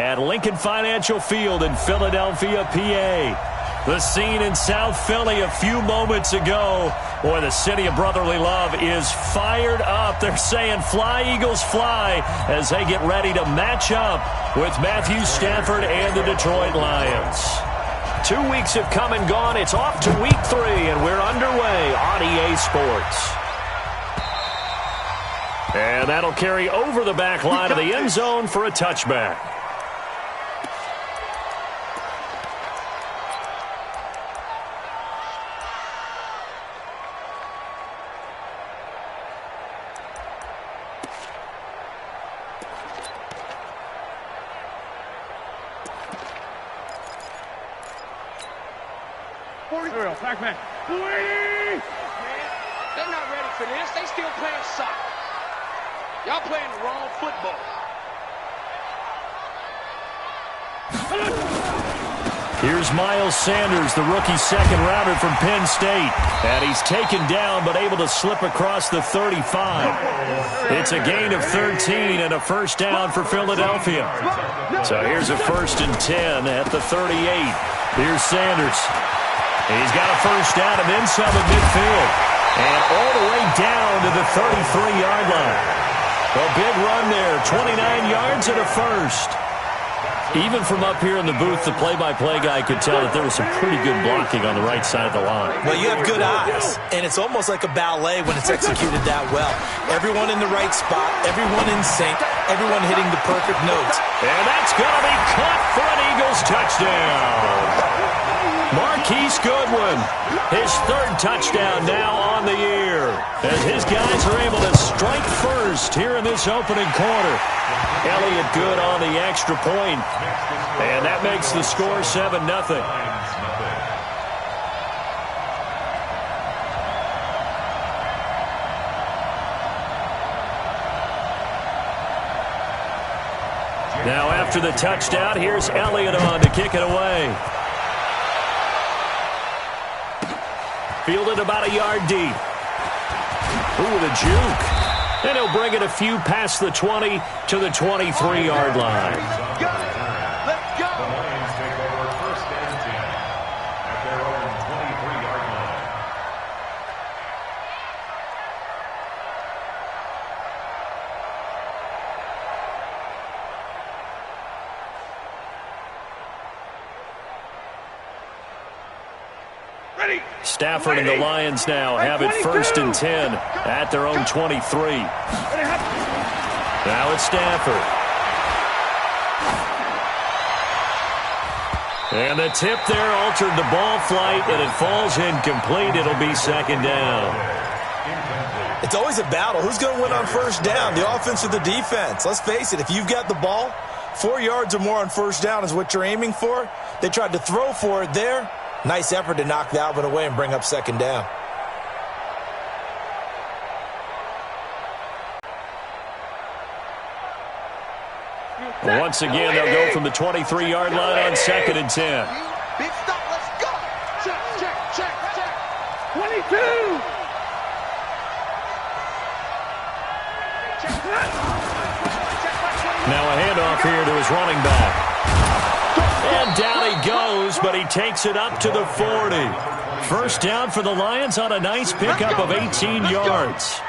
at Lincoln Financial Field in Philadelphia, PA. The scene in South Philly a few moments ago. Boy, the city of brotherly love is fired up. They're saying fly, Eagles, fly, as they get ready to match up with Matthew Stafford and the Detroit Lions. 2 weeks have come and gone. It's off to week 3, and we're underway on EA Sports. And that'll carry over the back line of the end zone for a touchback. Pac-Man. They're not ready for this. They still playing soccer. Y'all playing the wrong football. Here's Miles Sanders, the rookie second-rounder from Penn State. And he's taken down but able to slip across the 35. It's a gain of 13 and a first down for Philadelphia. So here's a 1st and 10 at the 38. Here's Sanders. He's got a first down and then some at midfield. And all the way down to the 33-yard line. A big run there, 29 yards and a first. Even from up here in the booth, the play-by-play guy could tell that there was some pretty good blocking on the right side of the line. Well, you have good eyes, and it's almost like a ballet when it's executed that well. Everyone in the right spot, everyone in sync, everyone hitting the perfect notes. And that's going to be caught for an Eagles touchdown. Marquise Goodwin, his 3rd touchdown now on the year, as his guys are able to strike first here in this opening quarter. Elliott good on the extra point, and that makes the score 7-0. Now after the touchdown, here's Elliott on to kick it away. Fielded about a yard deep. Ooh, the juke. And he'll bring it a few past the 20 to the 23-yard line. Let's go. The Lions take over 1st and 10 at their own 23-yard line. Ready. Stafford and the Lions now have it 1st and 10 at their own 23. Now it's Stafford. And the tip there altered the ball flight, and it falls incomplete. It'll be 2nd down. It's always a battle. Who's going to win on 1st down, the offense or the defense? Let's face it, if you've got the ball, 4 yards or more on 1st down is what you're aiming for. They tried to throw for it there. Nice effort to knock that one away and bring up 2nd down. Once again, they'll go from the 23-yard line on 2nd and 10. Big stop, let's go. Check, check, check, check. 22. Now a handoff here to his running back. And down he goes, but he takes it up to the 40. 1st down for the Lions on a nice pickup of 18 yards.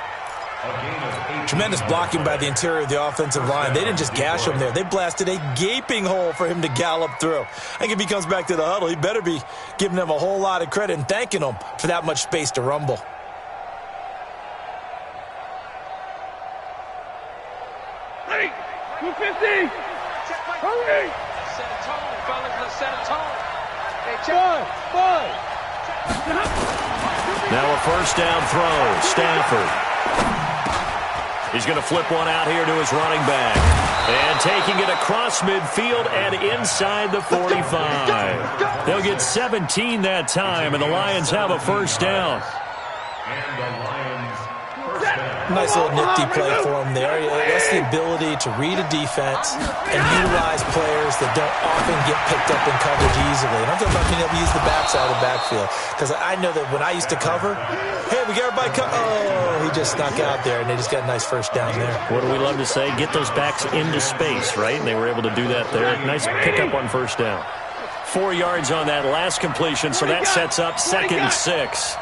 Tremendous blocking by the interior of the offensive line. They didn't just gash him there. They blasted a gaping hole for him to gallop through. I think if he comes back to the huddle, he better be giving them a whole lot of credit and thanking them for that much space to rumble. Ready. 250. Hurry. Set a tone, fellas. Let's set a tone. Hey, check. Five. Now a 1st down throw. Stafford. He's going to flip one out here to his running back. And taking it across midfield and inside the 45. They'll get 17 that time, and the Lions have a 1st down. And the Lions' 1st down. Nice little nifty play for him there. That's the ability to read a defense and utilize players that don't often get picked up in coverage easily. And I'm talking about being able to use the backside of the backfield. Because I know that when I used to cover, hey, we got everybody oh, he just snuck out there, and they just got a nice first down there. What do we love to say? Get those backs into space, right? And they were able to do that there. Nice pickup on first down. 4 yards on that last completion, so that sets up 2nd and 6.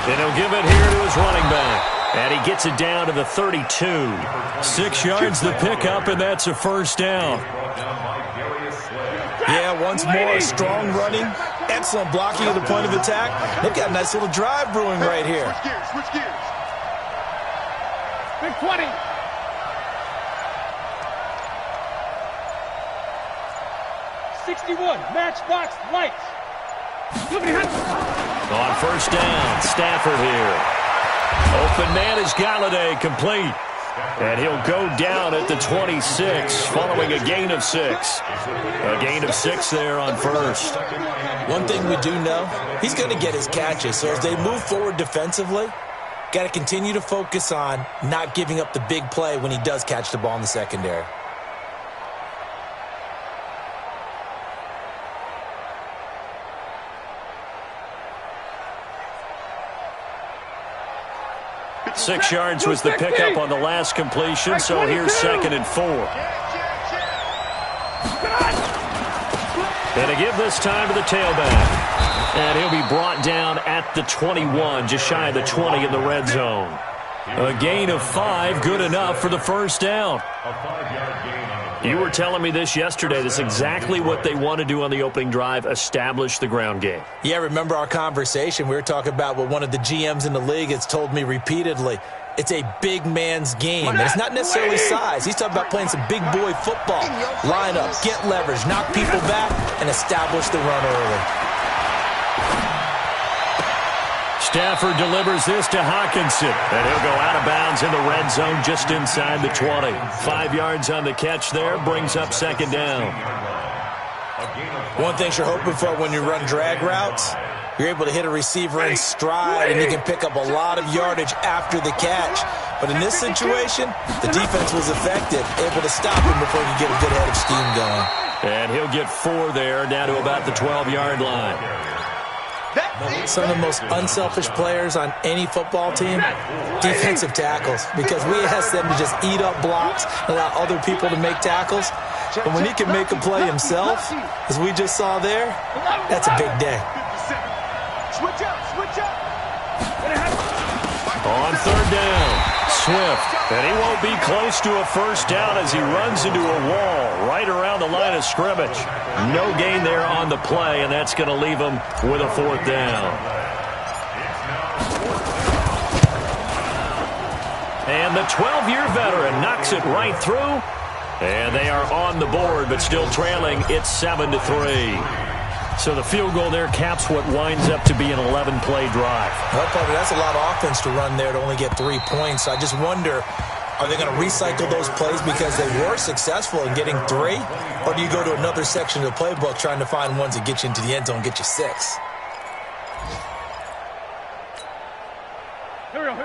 And he'll give it here to his running back. And he gets it down to the 32. 6 yards the pickup, and that's a first down. Yeah, once more, strong running, excellent blocking at the point of attack. They've got a nice little drive brewing right here. Switch gears. Big 20. Matchbox lights. On first down, Stafford here. Open man is Galladay, complete. And he'll go down at the 26, following a gain of 6. A gain of 6 there on first. One thing we do know, he's going to get his catches. So as they move forward defensively, got to continue to focus on not giving up the big play when he does catch the ball in the secondary. Six yards was the pickup on the last completion, so here's 2nd and 4. And a give this time to the tailback. And he'll be brought down at the 21, just shy of the 20 in the red zone. A gain of 5, good enough for the first down. You were telling me this yesterday. This is exactly what they want to do on the opening drive, establish the ground game. Yeah, remember our conversation? We were talking about what one of the GMs in the league has told me repeatedly. It's a big man's game. And it's not necessarily size. He's talking about playing some big boy football. Line up, get leverage, knock people back, and establish the run early. Stafford delivers this to Hawkinson, and he'll go out of bounds in the red zone just inside the 20. 5 yards on the catch there, brings up 2nd down. One thing you're hoping for when you run drag routes, you're able to hit a receiver in stride, and you can pick up a lot of yardage after the catch. But in this situation, the defense was effective, able to stop him before he could get a good head of steam going. And he'll get 4 there, down to about the 12-yard line. Some of the most unselfish players on any football team, defensive tackles, because we ask them to just eat up blocks, allow other people to make tackles. But when he can make a play himself, as we just saw there, that's a big day. Switch up. On 3rd down, Swift, and he won't be close to a first down as he runs into a wall right around the line of scrimmage. No gain there on the play, and that's going to leave him with a 4th down. And the 12-year veteran knocks it right through, and they are on the board, but still trailing. It's 7-3. So the field goal there caps what winds up to be an 11-play drive. Well, Parker, that's a lot of offense to run there to only get 3 points. So I just wonder, are they going to recycle those plays because they were successful in getting 3? Or do you go to another section of the playbook trying to find ones that get you into the end zone and get you 6?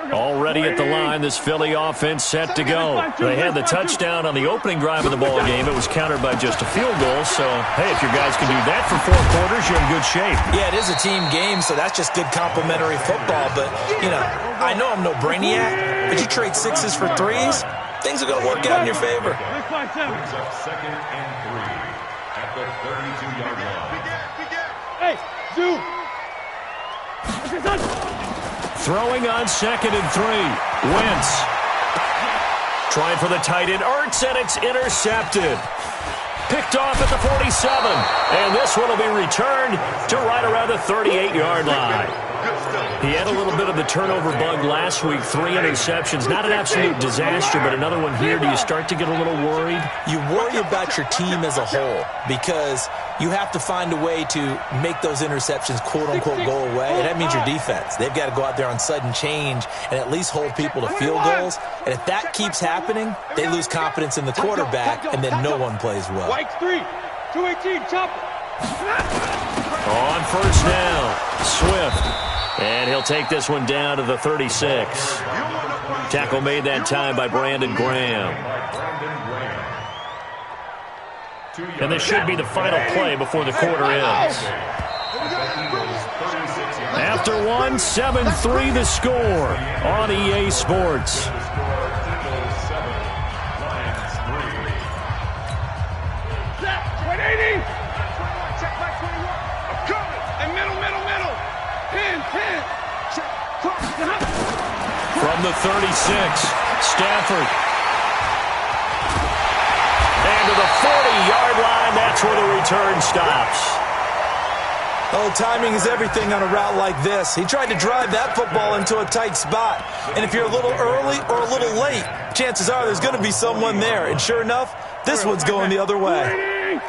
Already at the line, this Philly offense set to go. They had the touchdown on the opening drive of the ball game. It was countered by just a field goal. So, hey, if your guys can do that for 4 quarters, you're in good shape. Yeah, it is a team game, so that's just good complimentary football. But, you know, I know I'm no brainiac, but you trade 6s for 3s, things are going to work out in your favor. Brings up 2nd and 3 at the 32-yard line. Hey, Zoo. Throwing on 2nd and 3. Wentz. Trying for the tight end. Ertz, and it's intercepted. Picked off at the 47. And this one will be returned to right around the 38-yard line. He had a little bit of the turnover bug last week. 3 interceptions. Not an absolute disaster, but another one here. Do you start to get a little worried? You worry about your team as a whole because you have to find a way to make those interceptions quote-unquote go away, and that means your defense. They've got to go out there on sudden change and at least hold people to field goals. And if that keeps happening, they lose confidence in the quarterback, and then no one plays well. White 3, 218, chop. On first down, Swift. And he'll take this one down to the 36. Tackle made that time by Brandon Graham. And this should be the final play before the quarter ends. After one, 7-3 the score on EA Sports. From the 36, Stafford. And to the 40-yard line, that's where the return stops. Oh, timing is everything on a route like this. He tried to drive that football into a tight spot. And if you're a little early or a little late, chances are there's going to be someone there. And sure enough, this one's going the other way.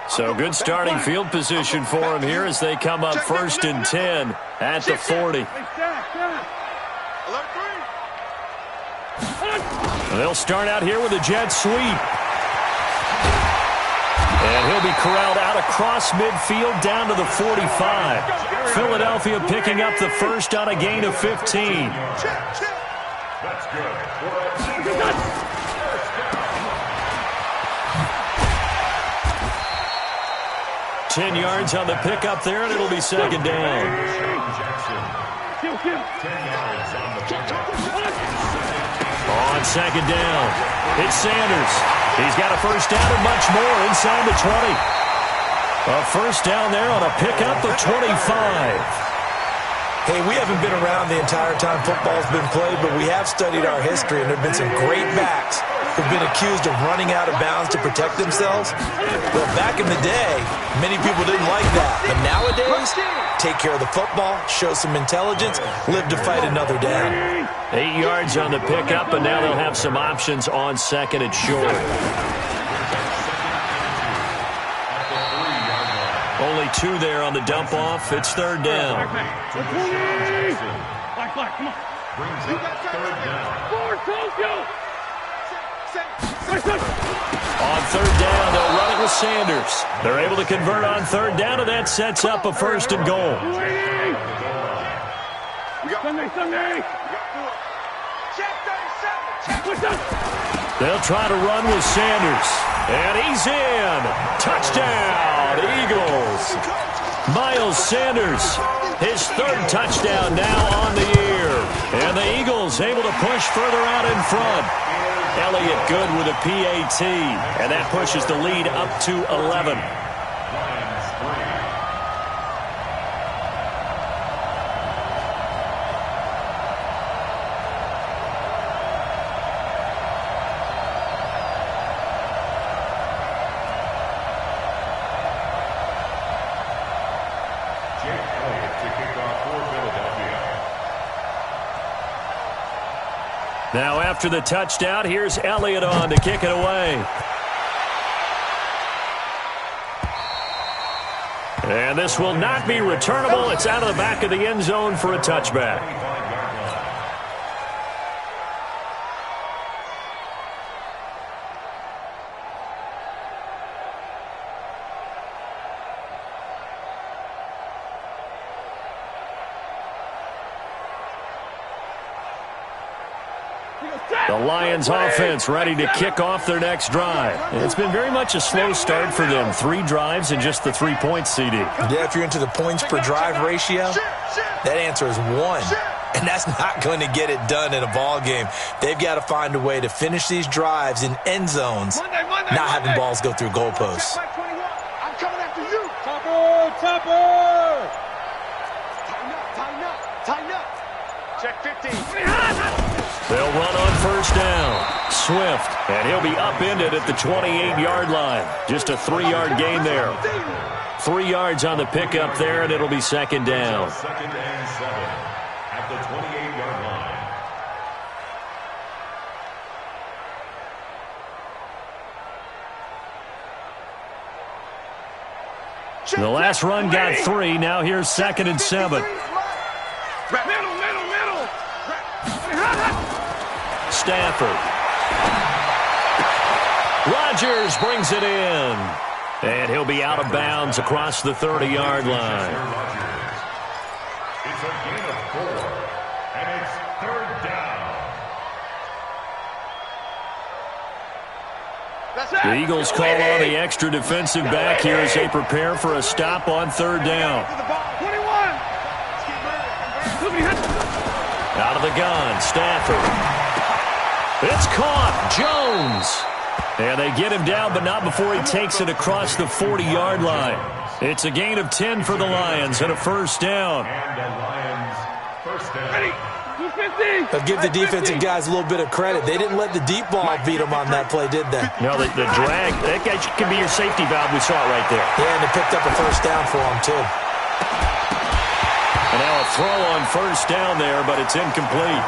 So good starting field position for him here as they come up 1st and 10 at the 40. They'll start out here with a jet sweep. And he'll be corralled out across midfield down to the 45. Philadelphia picking up the first on a gain of 15. That's good. 10 yards on the pickup there, and it'll be second down. 10 yards on the pickup. On second down, it's Sanders. He's got a first down and much more inside the 20. A first down there on a pickup of 25. Hey, we haven't been around the entire time football's been played, but we have studied our history, and there have been some great backs who've been accused of running out of bounds to protect themselves. Well, back in the day, many people didn't like that. But nowadays, take care of the football, show some intelligence, live to fight another down. 8 yards on the pickup, and now they'll have some options on second and short. Only 2 there on the dump off. It's third down. Brings up third down. On third down, they'll run it with Sanders. They're able to convert on third down, and that sets up a first and goal. They'll try to run with Sanders. And he's in. Touchdown, Eagles. Miles Sanders, his third touchdown now on the year. And the Eagles able to push further out in front. Elliott good with a PAT. And that pushes the lead up to 11. Now after the touchdown, here's Elliott on to kick it away. And this will not be returnable. It's out of the back of the end zone for a touchback. The Lions offense ready to kick off their next drive. It's been very much a slow start for them. 3 drives and just the 3 points, CD. Yeah, if you're into the points per drive ratio, that answer is 1. And that's not going to get it done in a ball game. They've got to find a way to finish these drives in end zones, not having balls go through goalposts. I'm coming after you. Topper! Tighten up. Check 15. They'll run on first down. Swift, and he'll be upended at the 28-yard line. Just a 3-yard gain there. 3 yards on the pickup there, and it'll be second down. Second and 7 at the 28-yard line. The last run got 3. Now here's second and 7. Middle. Stafford. Rodgers brings it in. And he'll be out of bounds across the 30-yard line. It's a gain of 4, and it's third down. The Eagles call on the extra defensive back here as they prepare for a stop on third down. 21. Out of the gun, Stafford. It's caught. Jones. And they get him down, but not before he takes it across the 40-yard line. It's a gain of 10 for the Lions and a first down. And the Lions first down. I'll give the defensive guys a little bit of credit. They didn't let the deep ball beat them on that play, did they? No, the drag, that guy can be your safety valve. We saw it right there. Yeah, and they picked up a first down for them, too. And now a throw on first down there, but it's incomplete.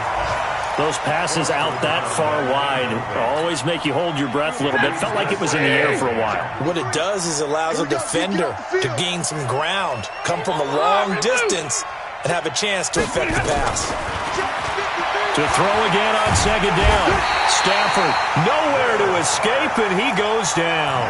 Those passes out that far wide always make you hold your breath a little bit. Felt like it was in the air for a while. What it does is allows a defender to gain some ground, come from a long distance, and have a chance to affect the pass. To throw again on second down. Stafford nowhere to escape, and he goes down.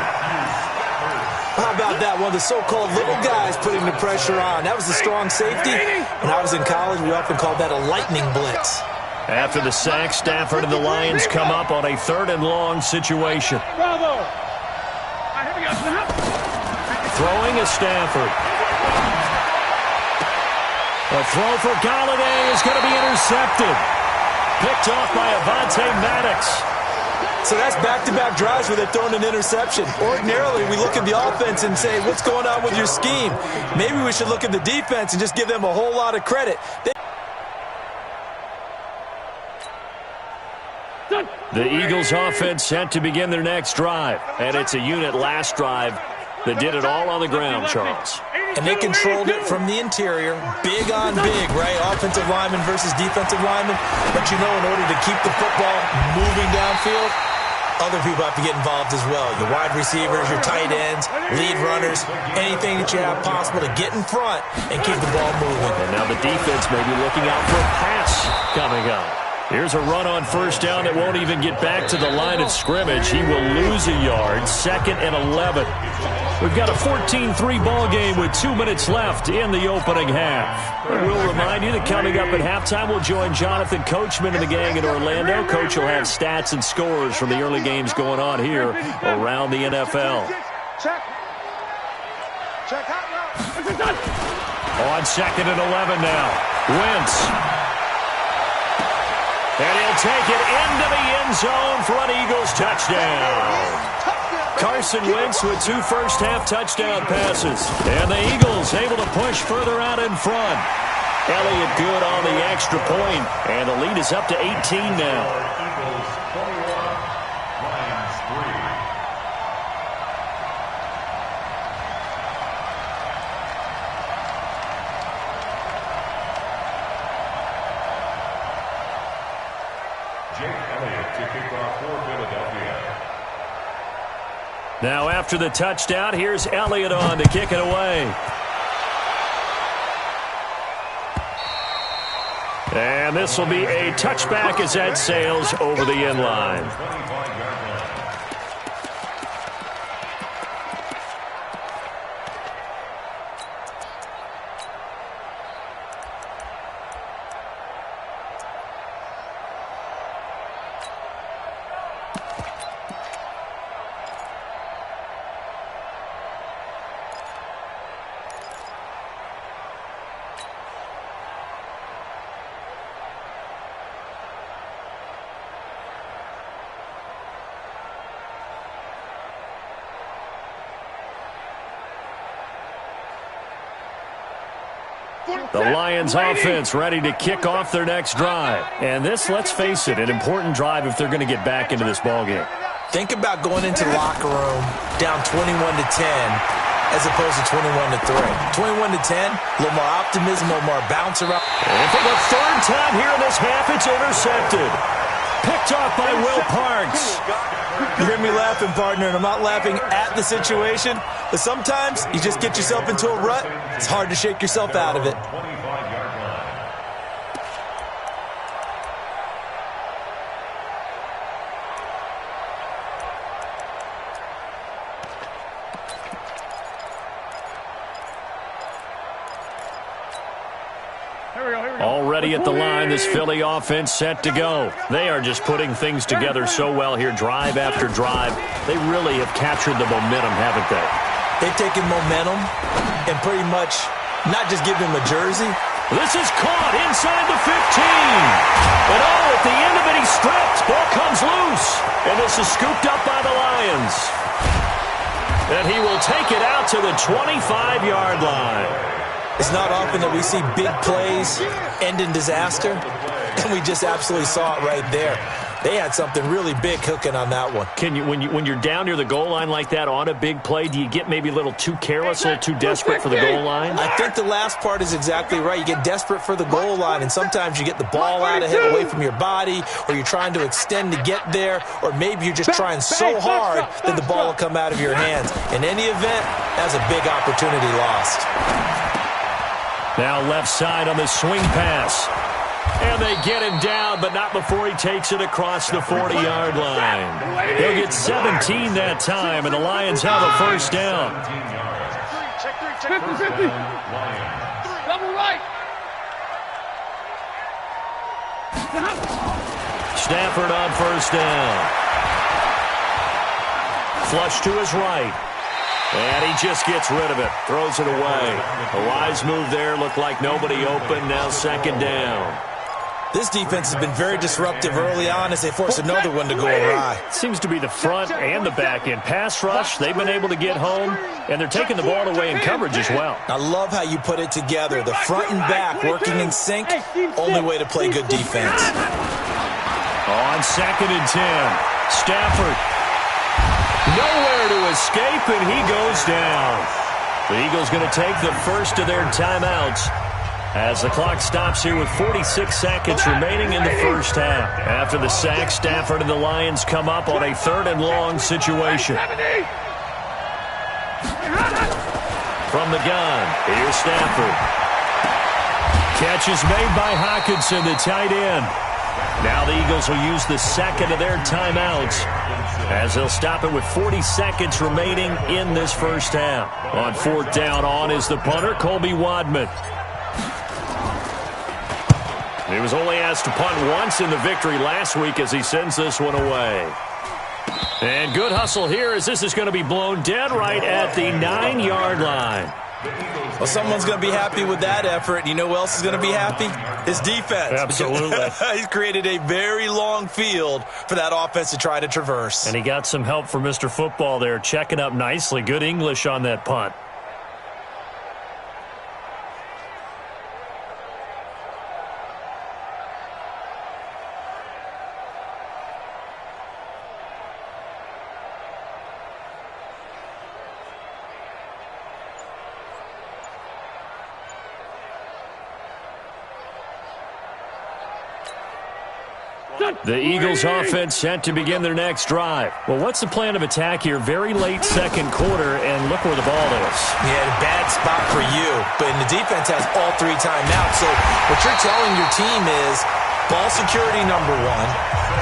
How about that? One of the so-called little guys putting the pressure on. That was the strong safety. When I was in college, we often called that a lightning blitz. After the sack, Stafford and the Lions come up on a third and long situation. Bravo. Throwing is Stafford. A throw for Galladay is going to be intercepted. Picked off by Avonte Maddox. So that's back-to-back drives where they're throwing an interception. Ordinarily, we look at the offense and say, what's going on with your scheme? Maybe we should look at the defense and just give them a whole lot of credit. The Eagles offense set to begin their next drive. And it's a unit last drive that did it all on the ground, Charles. And they controlled it from the interior, big on big, right? Offensive lineman versus defensive lineman. But you know, in order to keep the football moving downfield, other people have to get involved as well. Your wide receivers, your tight ends, lead runners, anything that you have possible to get in front and keep the ball moving. And now the defense may be looking out for a pass coming up. Here's a run on first down that won't even get back to the line of scrimmage. He will lose a yard, 2nd and 11. We've got a 14-3 ball game with 2 minutes left in the opening half. And we'll remind you that coming up at halftime, we'll join Jonathan Coachman and the gang in Orlando. Coach will have stats and scores from the early games going on here around the NFL. On 2nd and 11 now. Wentz. And he'll take it into the end zone for an Eagles touchdown. Carson Wentz with 2 first-half touchdown passes. And the Eagles able to push further out in front. Elliott good on the extra point, and the lead is up to 18 now. Eagles 21, Lions 3. Jake Elliott to kick off for Philadelphia. Now after the touchdown, here's Elliott on to kick it away. And this will be a touchback as that sails over the end line. 25-yard line. The Lions offense ready to kick off their next drive. And this, let's face it, an important drive if they're going to get back into this ballgame. Think about going into the locker room down 21-10 as opposed to 21-3. 21-10, a little more optimism, a little more bounce around. And for the third time here in this half, it's intercepted. Picked off by Will Parks. You hear me laughing, partner, and I'm not laughing at the situation, but sometimes you just get yourself into a rut. It's hard to shake yourself out of it. 25-yard line. ready at the line. This Philly offense set to go. They are just putting things together so well here, drive after drive. They really have captured the momentum, haven't they? They've taken momentum and pretty much not just give him a jersey. This is caught inside the 15. And at the end of it, he's stripped. Ball comes loose. And this is scooped up by the Lions. And he will take it out to the 25-yard line. It's not often that we see big plays end in disaster, and we just absolutely saw it right there. They had something really big cooking on that one. Can you, when you're down near the goal line like that on a big play, do you get maybe a little too careless, a little too desperate for the goal line? I think the last part is exactly right. You get desperate for the goal line, and sometimes you get the ball out ahead away from your body, or you're trying to extend to get there, or maybe you're just trying so hard that the ball will come out of your hands. In any event, that's a big opportunity lost. Now left side on the swing pass. And they get him down, but not before he takes it across the 40-yard line. He'll get 17 that time, and the Lions have a first down. 50-50. Double right. Stafford on first down. Flush to his right. And he just gets rid of it. Throws it away. A wise move there. Looked like nobody open. Now second down. This defense has been very disruptive early on as they force another one to go awry. Seems to be the front and the back end. Pass rush, they've been able to get home, and they're taking the ball away in coverage as well. I love how you put it together. The front and back working in sync, only way to play good defense. On second and 10, Stafford. Nowhere to escape, and he goes down. The Eagles going to take the first of their timeouts as the clock stops here with 46 seconds remaining in the first half. After the sack, Stafford and the Lions come up on a third and long situation. From the gun, here's Stafford. Catch is made by Hockenson, the tight end. Now the Eagles will use the second of their timeouts as they'll stop it with 40 seconds remaining in this first half. On fourth down, on is the punter, Colby Wadman. He was only asked to punt once in the victory last week as he sends this one away. And good hustle here as this is going to be blown dead right at the 9-yard line. Well, someone's going to be happy with that effort. And you know who else is going to be happy? His defense. Absolutely. He's created a very long field for that offense to try to traverse. And he got some help from Mr. Football there, checking up nicely. Good English on that punt. The Eagles offense set to begin their next drive. Well, what's the plan of attack here? Very late second quarter, and look where the ball is. Yeah, bad spot for you. But the defense has all three timeouts. So what you're telling your team is ball security number one.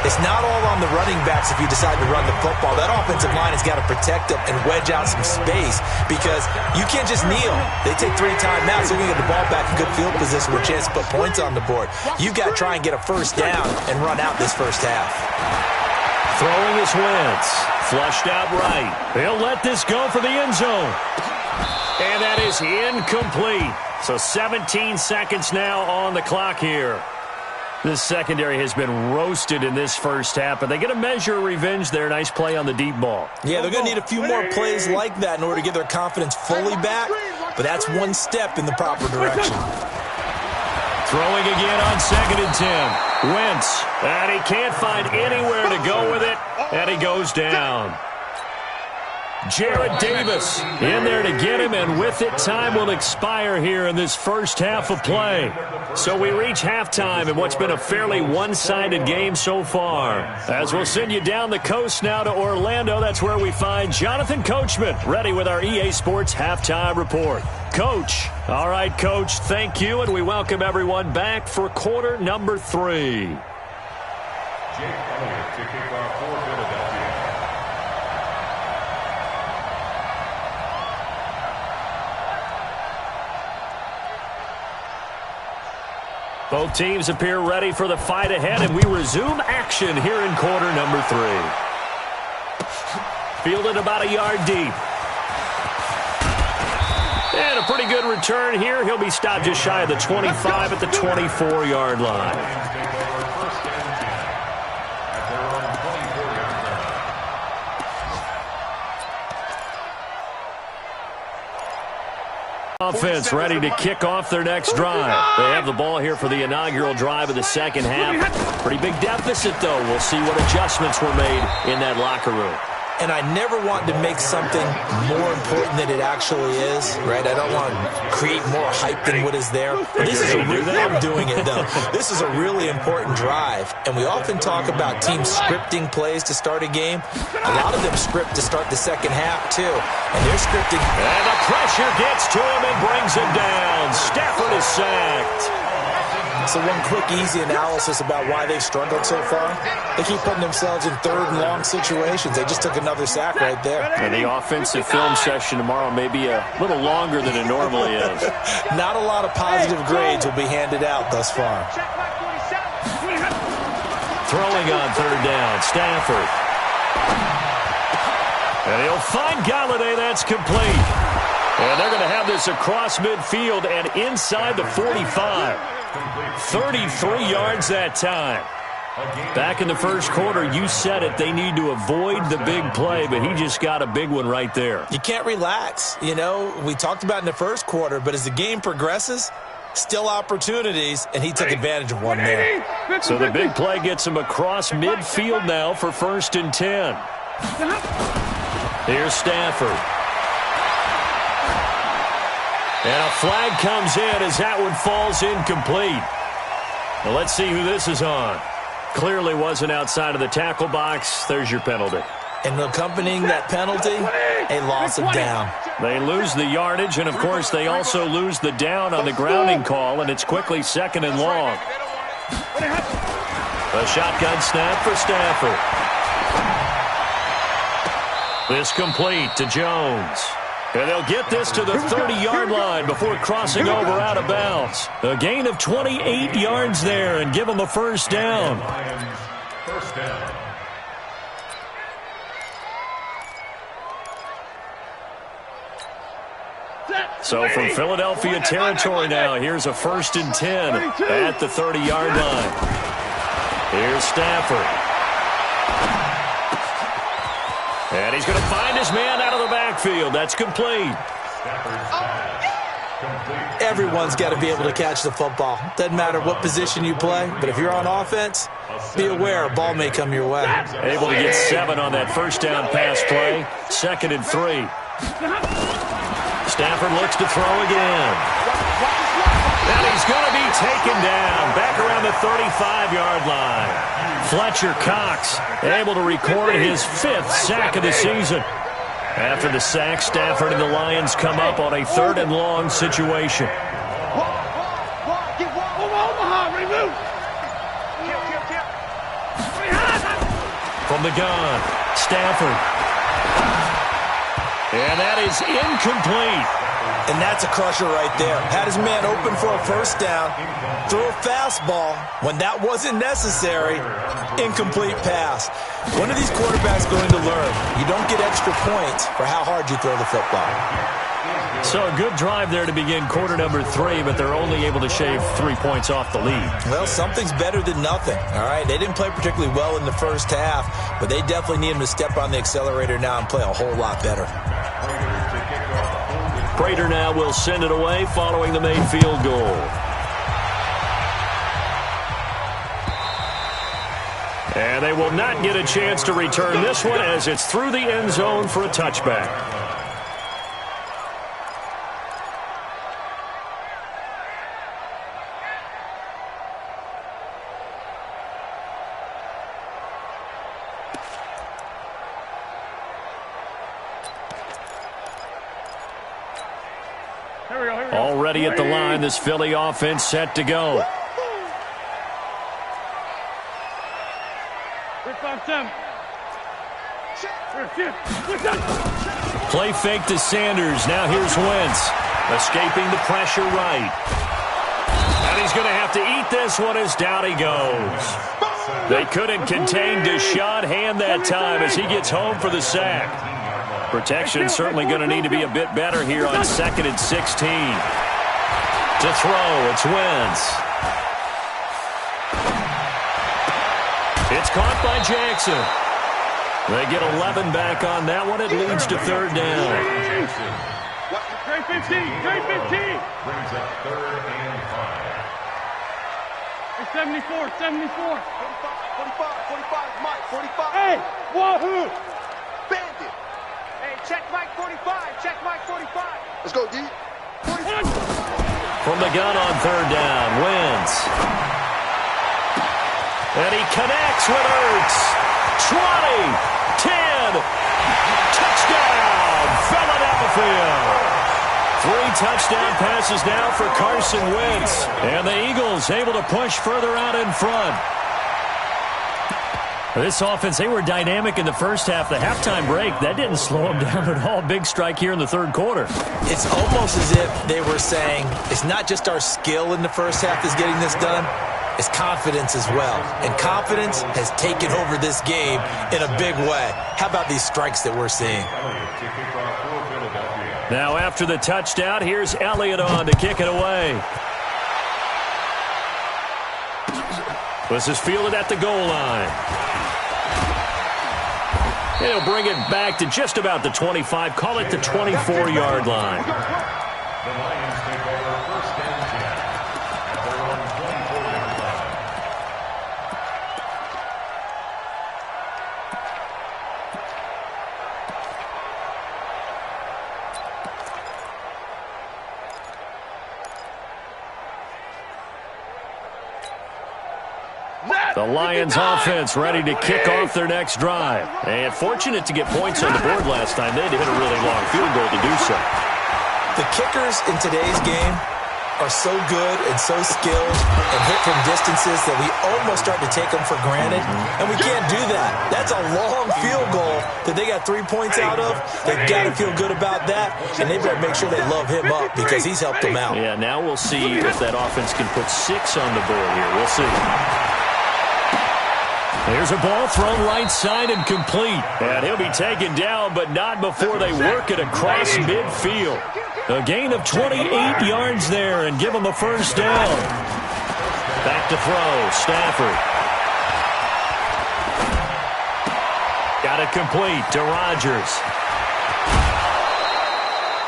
It's not all on the running backs if you decide to run the football. That offensive line has got to protect them and wedge out some space because you can't just kneel. They take three timeouts, so we get the ball back in good field position with a chance to put points on the board. You've got to try and get a first down and run out this first half. Throwing is Wentz. Flushed out right. They'll let this go for the end zone. And that is incomplete. So 17 seconds now on the clock here. This secondary has been roasted in this first half, but they get a measure of revenge there. Nice play on the deep ball. Yeah, they're going to need a few more plays like that in order to get their confidence fully back, but that's one step in the proper direction. Throwing again on second and 10. Wentz, and he can't find anywhere to go with it, and he goes down. Jared Davis in there to get him, and with it, time will expire here in this first half of play. So we reach halftime in what's been a fairly one-sided game so far. As we'll send you down the coast now to Orlando, that's where we find Jonathan Coachman, ready with our EA Sports Halftime Report. Coach. All right, Coach, thank you, and we welcome everyone back for quarter number 3. Jake Elliott to kick off for Philadelphia. Both teams appear ready for the fight ahead, and we resume action here in quarter number 3. Fielded about a yard deep. And a pretty good return here. He'll be stopped just shy of the 25 at the 24-yard line. Offense ready to kick off their next drive. They have the ball here for the inaugural drive of the second half. Pretty big deficit, though. We'll see what adjustments were made in that locker room. And I never want to make something more important than it actually is, right? I don't want to create more hype than what is there. But this is I'm doing it, though. This is a really important drive. And we often talk about teams scripting plays to start a game. A lot of them script to start the second half, too. And they're scripting. And the pressure gets to him and brings him down. Stafford is sacked. So one quick, easy analysis about why they've struggled so far. They keep putting themselves in third and long situations. They just took another sack right there. And the offensive film session tomorrow may be a little longer than it normally is. Not a lot of positive grades will be handed out thus far. Throwing on third down, Stafford. And he'll find Galladay. That's complete. And they're going to have this across midfield and inside the 45. 33 yards that time. Back in the first quarter, you said it, they need to avoid the big play, but he just got a big one right there. You can't relax. You know, we talked about in the first quarter, but as the game progresses, still opportunities, and he took advantage of one there. So the big play gets him across midfield now for 1st and 10. Here's Stafford. And a flag comes in as that one falls incomplete. Well, let's see who this is on. Clearly wasn't outside of the tackle box. There's your penalty. And accompanying that penalty, a loss of down. They lose the yardage, and, of course, they also lose the down on the grounding call, and it's quickly 2nd and long. A shotgun snap for Stafford. This complete to Jones. And they'll get this to the 30-yard line before crossing over out of bounds. A gain of 28 yards there and give them a first down. First down. So from Philadelphia territory now, here's a 1st and 10 at the 30-yard line. Here's Stafford. And he's going to find his man out of the backfield. That's complete. Everyone's got to be able to catch the football. Doesn't matter what position you play, but if you're on offense, be aware a ball may come your way. Able to get 7 on that first down pass play. 2nd and 3. Stafford looks to throw again. And he's going to be taken down back around the 35-yard line. Fletcher Cox able to record his 5th sack of the season. After the sack, Stafford and the Lions come up on a 3rd and long situation. From the gun, Stafford. And that is incomplete. And that's a crusher right there. Had his man open for a first down. Throw a fastball when that wasn't necessary. Incomplete pass. When are these quarterbacks going to learn? You don't get extra points for how hard you throw the football. So a good drive there to begin quarter number 3, but they're only able to shave 3 points off the lead. Well, something's better than nothing, all right? They didn't play particularly well in the first half, but they definitely need him to step on the accelerator now and play a whole lot better. Prater now will send it away following the made field goal. And they will not get a chance to return this one as it's through the end zone for a touchback. Already at the line, this Philly offense set to go. Play fake to Sanders. Now here's Wentz. Escaping the pressure right. And he's going to have to eat this one as down he goes. They couldn't contain Deshaun Hand that time as he gets home for the sack. Protection certainly going to need to be a bit better here on 2nd and 16. To throw, it's Wentz. It's caught by Jackson. They get 11 back on that one. It leads to 3rd down. Great 15, great 15. Brings up 3rd and 5. 74, 74. 45, Mike, 45. Hey, wahoo! Bandit. Hey, check Mike 45, check Mike 45. Let's go, D. 45. From the gun on 3rd down, Wentz. And he connects with Ertz. 20, 10, touchdown, Philadelphia. 3 touchdown passes now for Carson Wentz. And the Eagles able to push further out in front. This offense, they were dynamic in the first half. The halftime break, that didn't slow them down at all. Big strike here in the 3rd quarter. It's almost as if they were saying, it's not just our skill in the first half that's getting this done, it's confidence as well. And confidence has taken over this game in a big way. How about these strikes that we're seeing? Now after the touchdown, here's Elliott on to kick it away. This is fielded at the goal line. He'll bring it back to just about the 25. Call it the 24-yard line. The Lions take over 1st and 10 at their own 24-yard line. The Lions offense ready to kick off their next drive. And fortunate to get points on the board last time. They had to hit a really long field goal to do so. The kickers in today's game are so good and so skilled and hit from distances that we almost start to take them for granted. And we can't do that. That's a long field goal that they got 3 points out of. They've got to feel good about that. And they better make sure they love him up because he's helped them out. Yeah, now we'll see if that offense can put 6 on the board here. We'll see. There's a ball thrown right side and complete. And he'll be taken down, but not before they work it across midfield. A gain of 28 yards there and give him a 1st down. Back to throw, Stafford. Got it complete to Rodgers.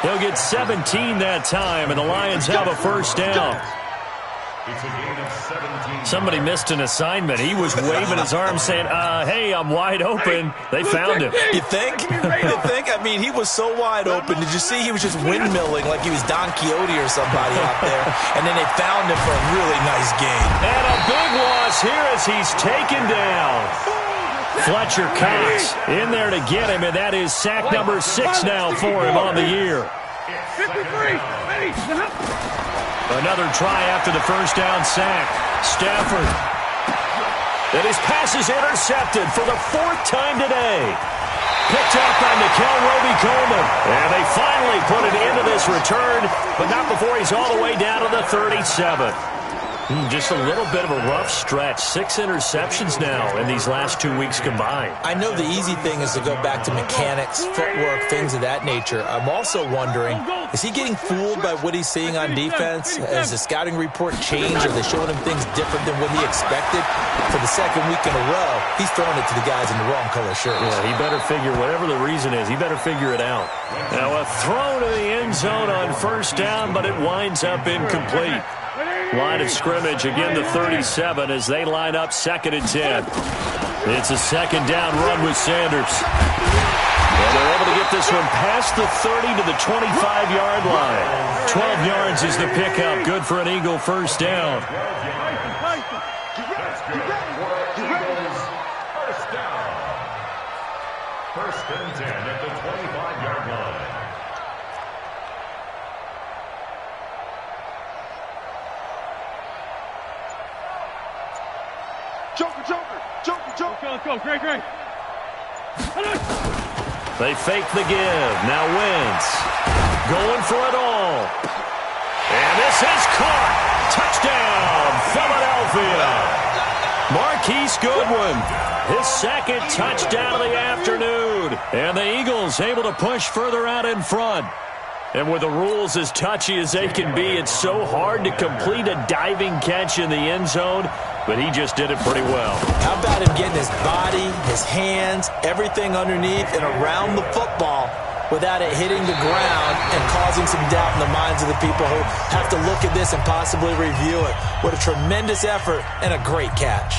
He'll get 17 that time, and the Lions have a 1st down. It's a gain of 17. Somebody missed an assignment. He was waving his arm saying, hey, I'm wide open. They found him. You think? You think? I mean, he was so wide open. Did you see he was just windmilling like he was Don Quixote or somebody out there? And then they found him for a really nice gain. And a big loss here as he's taken down. Fletcher Cox in there to get him, and that is sack number 6 now for him on the year. 53, ready, Another try after the 1st down sack. Stafford. And his pass is intercepted for the 4th time today. Picked up by Nikel Roby-Coleman. And they finally put an end to this return, but not before he's all the way down to the 37. Just a little bit of a rough stretch. 6 interceptions now in these last 2 weeks combined. I know the easy thing is to go back to mechanics, footwork, things of that nature. I'm also wondering, is he getting fooled by what he's seeing on defense? Has the scouting report changed? Are they showing him things different than what he expected? For the 2nd week in a row, he's throwing it to the guys in the wrong color shirts. Yeah, he better figure, whatever the reason is, he better figure it out. Now a throw to the end zone on 1st down, but it winds up incomplete. Line of scrimmage, again the 37 as they line up 2nd and 10. It's a 2nd down run with Sanders. And they're able to get this one past the 30 to the 25-yard line. 12 yards is the pickup. Good for an Eagle 1st down. That's good for Eagles. 1st down. 1st and 10 at the 25-yard line. Joker. Go, great. They fake the give. Now Wentz going for it all. And this is caught. Touchdown, Philadelphia. Marquise Goodwin, his second touchdown of the afternoon. And the Eagles able to push further out in front. And with the rules as touchy as they can be, it's so hard to complete a diving catch in the end zone, but he just did it pretty well. How about him getting his body, his hands, everything underneath and around the football without it hitting the ground and causing some doubt in the minds of the people who have to look at this and possibly review it. What a tremendous effort and a great catch.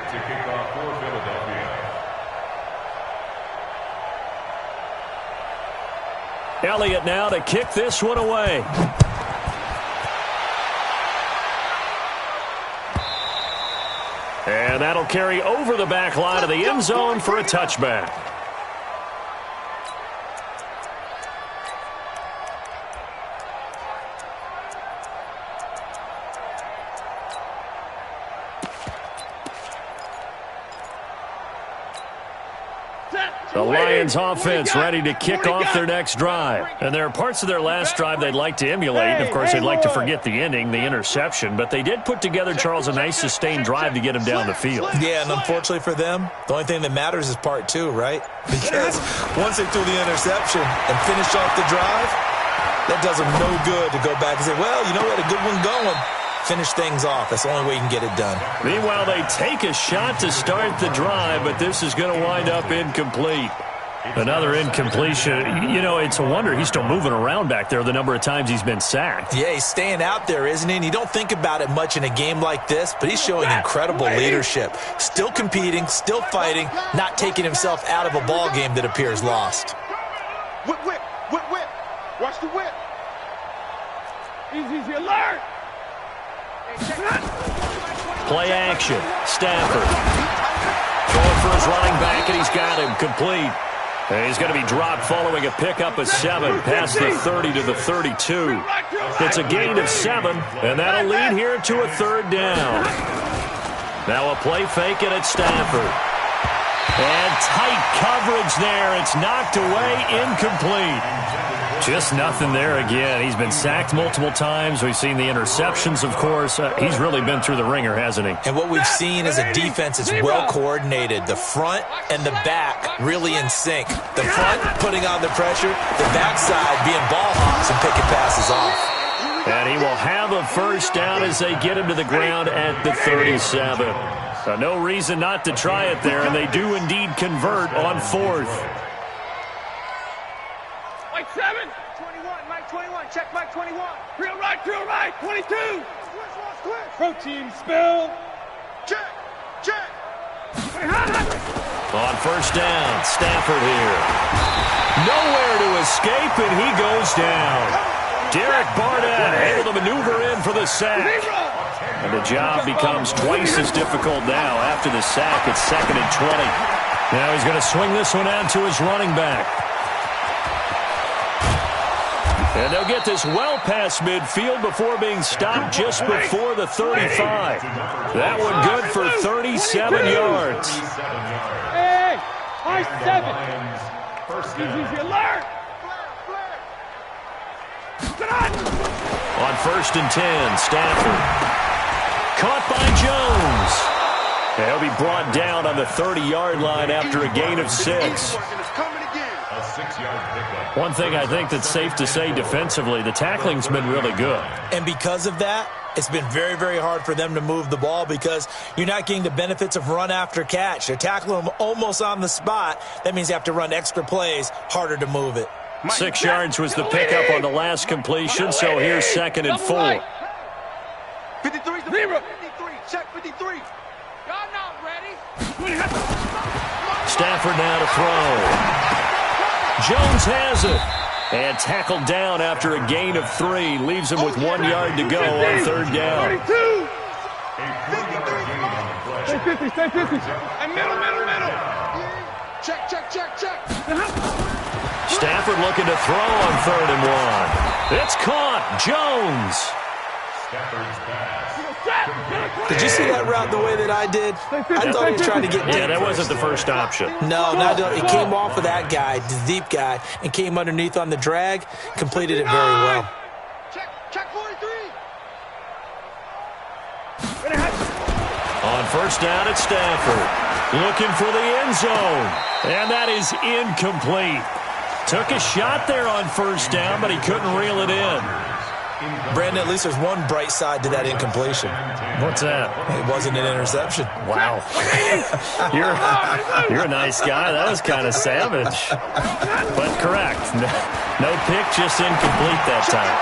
To kick off for Philadelphia. Elliott now to kick this one away. And that'll carry over the back line of the end zone for a touchback. The Lions offense ready to kick off their next drive. And there are parts of their last drive they'd like to emulate. And, of course, they'd like to forget the ending, the interception. But they did put together, Charles, a nice sustained drive to get him down the field. Yeah, and unfortunately for them, the only thing that matters is part two, right? Because once they threw the interception and finished off the drive, that does them no good to go back and say, well, you know, we had a good one going. Finish things off. That's the only way you can get it done. Meanwhile, they take a shot to start the drive, but this is going to wind up incomplete. Another incompletion. You know, it's a wonder he's still moving around back there the number of times he's been sacked. Yeah, he's staying out there, isn't he? And you don't think about it much in a game like this, but he's showing incredible leadership. Still competing, still fighting, not taking himself out of a ball game that appears lost. Whip, whip, whip, whip. Watch the whip. Easy, alert. Play action. Stafford. Going for his running back, and he's got him complete. And he's going to be dropped following a pickup of 7 past the 30 to the 32. It's a gain of 7, and that'll lead here to a third down. Now a play fake, and it's Stafford. And tight coverage there. It's knocked away, incomplete. Just nothing there again. He's been sacked multiple times. We've seen the interceptions, of course. He's really been through the ringer, hasn't he? And what we've seen is a defense that's well coordinated. The front and the back really in sync. The front putting on the pressure, the backside being ball hawks and picking passes off. And he will have a first down as they get him to the ground at the 37. No reason not to try it there, and they do indeed convert on 4th. Mike 7. 21, Mike 21. Check Mike 21. Real right, 22. Switch. Protein spill. Check, check. On first down, Stafford here. Nowhere to escape, and he goes down. Derek Barnett able to maneuver in for the sack. And the job becomes twice as difficult now after the sack. It's 2nd and 20. Now he's going to swing this one out to his running back. And they'll get this well past midfield before being stopped just before the 35. That one good for 37 yards. Hey, Mike 7. Easy, alert. On 1st and 10, Stafford. Caught by Jones. And he'll be brought down on the 30-yard line after a gain of 6. A 6-yard pickup. One thing I think that's safe to say defensively, the tackling's been really good. And because of that, it's been very, very hard for them to move the ball because you're not getting the benefits of run after catch. They're tackling them almost on the spot. That means you have to run extra plays, harder to move it. 6 yards was the pickup on the last completion, so here's 2nd and 4. 53, 53. Check 53. Y'all not ready. Stafford now to throw. Jones has it. And tackled down after a gain of 3. Leaves him with 1 yard to go on 3rd down. 32. Stay 50. And middle. Check. Stafford looking to throw on 3rd and 1. It's caught. Jones. Stafford's pass. Did you see that route the way that I did? I thought he was trying to get deep. Yeah, that wasn't the first option. No, it came off of that guy, the deep guy, and came underneath on the drag, completed it very well. Check 43. On first down at Stafford. Looking for the end zone. And that is incomplete. Took a shot there on first down, but he couldn't reel it in. Brandon, at least there's one bright side to that incompletion. What's that? It wasn't an interception. Wow. You're a nice guy. That was kind of savage. But correct. No pick, just incomplete that time.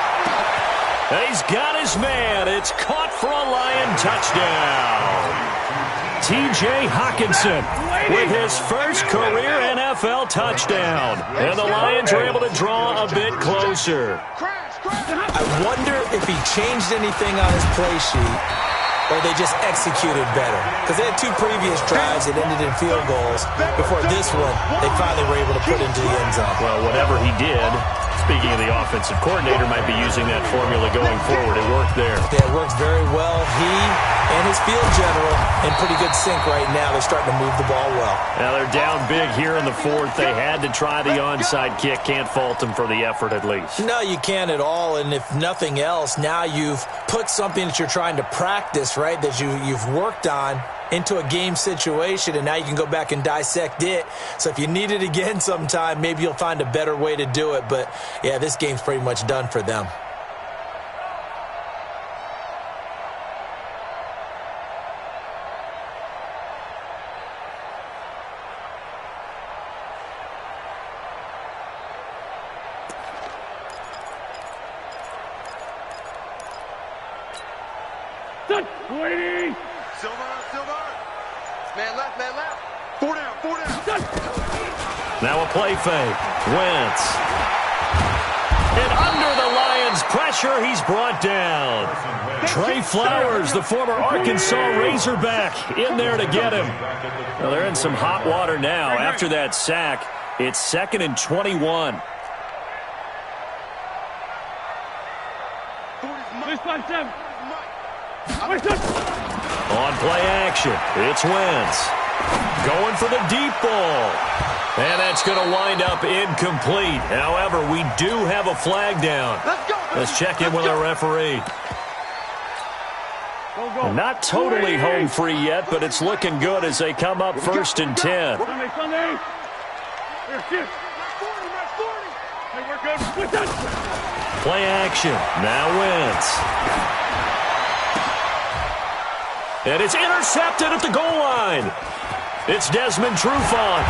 He's got his man. It's caught for a Lion touchdown. T.J. Hockenson with his first career NFL touchdown. And the Lions are able to draw a bit closer. I wonder if he changed anything on his play sheet or they just executed better. Because they had two previous drives that ended in field goals. Before this one, they finally were able to put into the end zone. Well, whatever he did, speaking of the offensive coordinator, might be using that formula going forward. It worked there. Yeah, it worked very well. He and his field general in pretty good sync right now. They're starting to move the ball well. Now they're down big here in the fourth. They had to try the onside kick. Can't fault them for the effort at least. No, you can't at all. And if nothing else, now you've put something that you're trying to practice, right, that you've worked on into a game situation, and now you can go back and dissect it. So if you need it again sometime, maybe you'll find a better way to do it. But, yeah, this game's pretty much done for them. Man left. 4 down. Now a play fake. Wentz. And under the Lions' pressure, he's brought down. Trey Flowers, the former Arkansas Razorback, in there to get him. Well, they're in some hot water now. After that sack, it's 2nd and 21. On play action, it's Wentz. Going for the deep ball. And that's going to wind up incomplete. However, we do have a flag down. Let's check in with our referee. Not totally home free yet, but it's looking good as they come up 1st and 10. Play action. Now Wentz. And it's intercepted at the goal line. It's Desmond Trufant.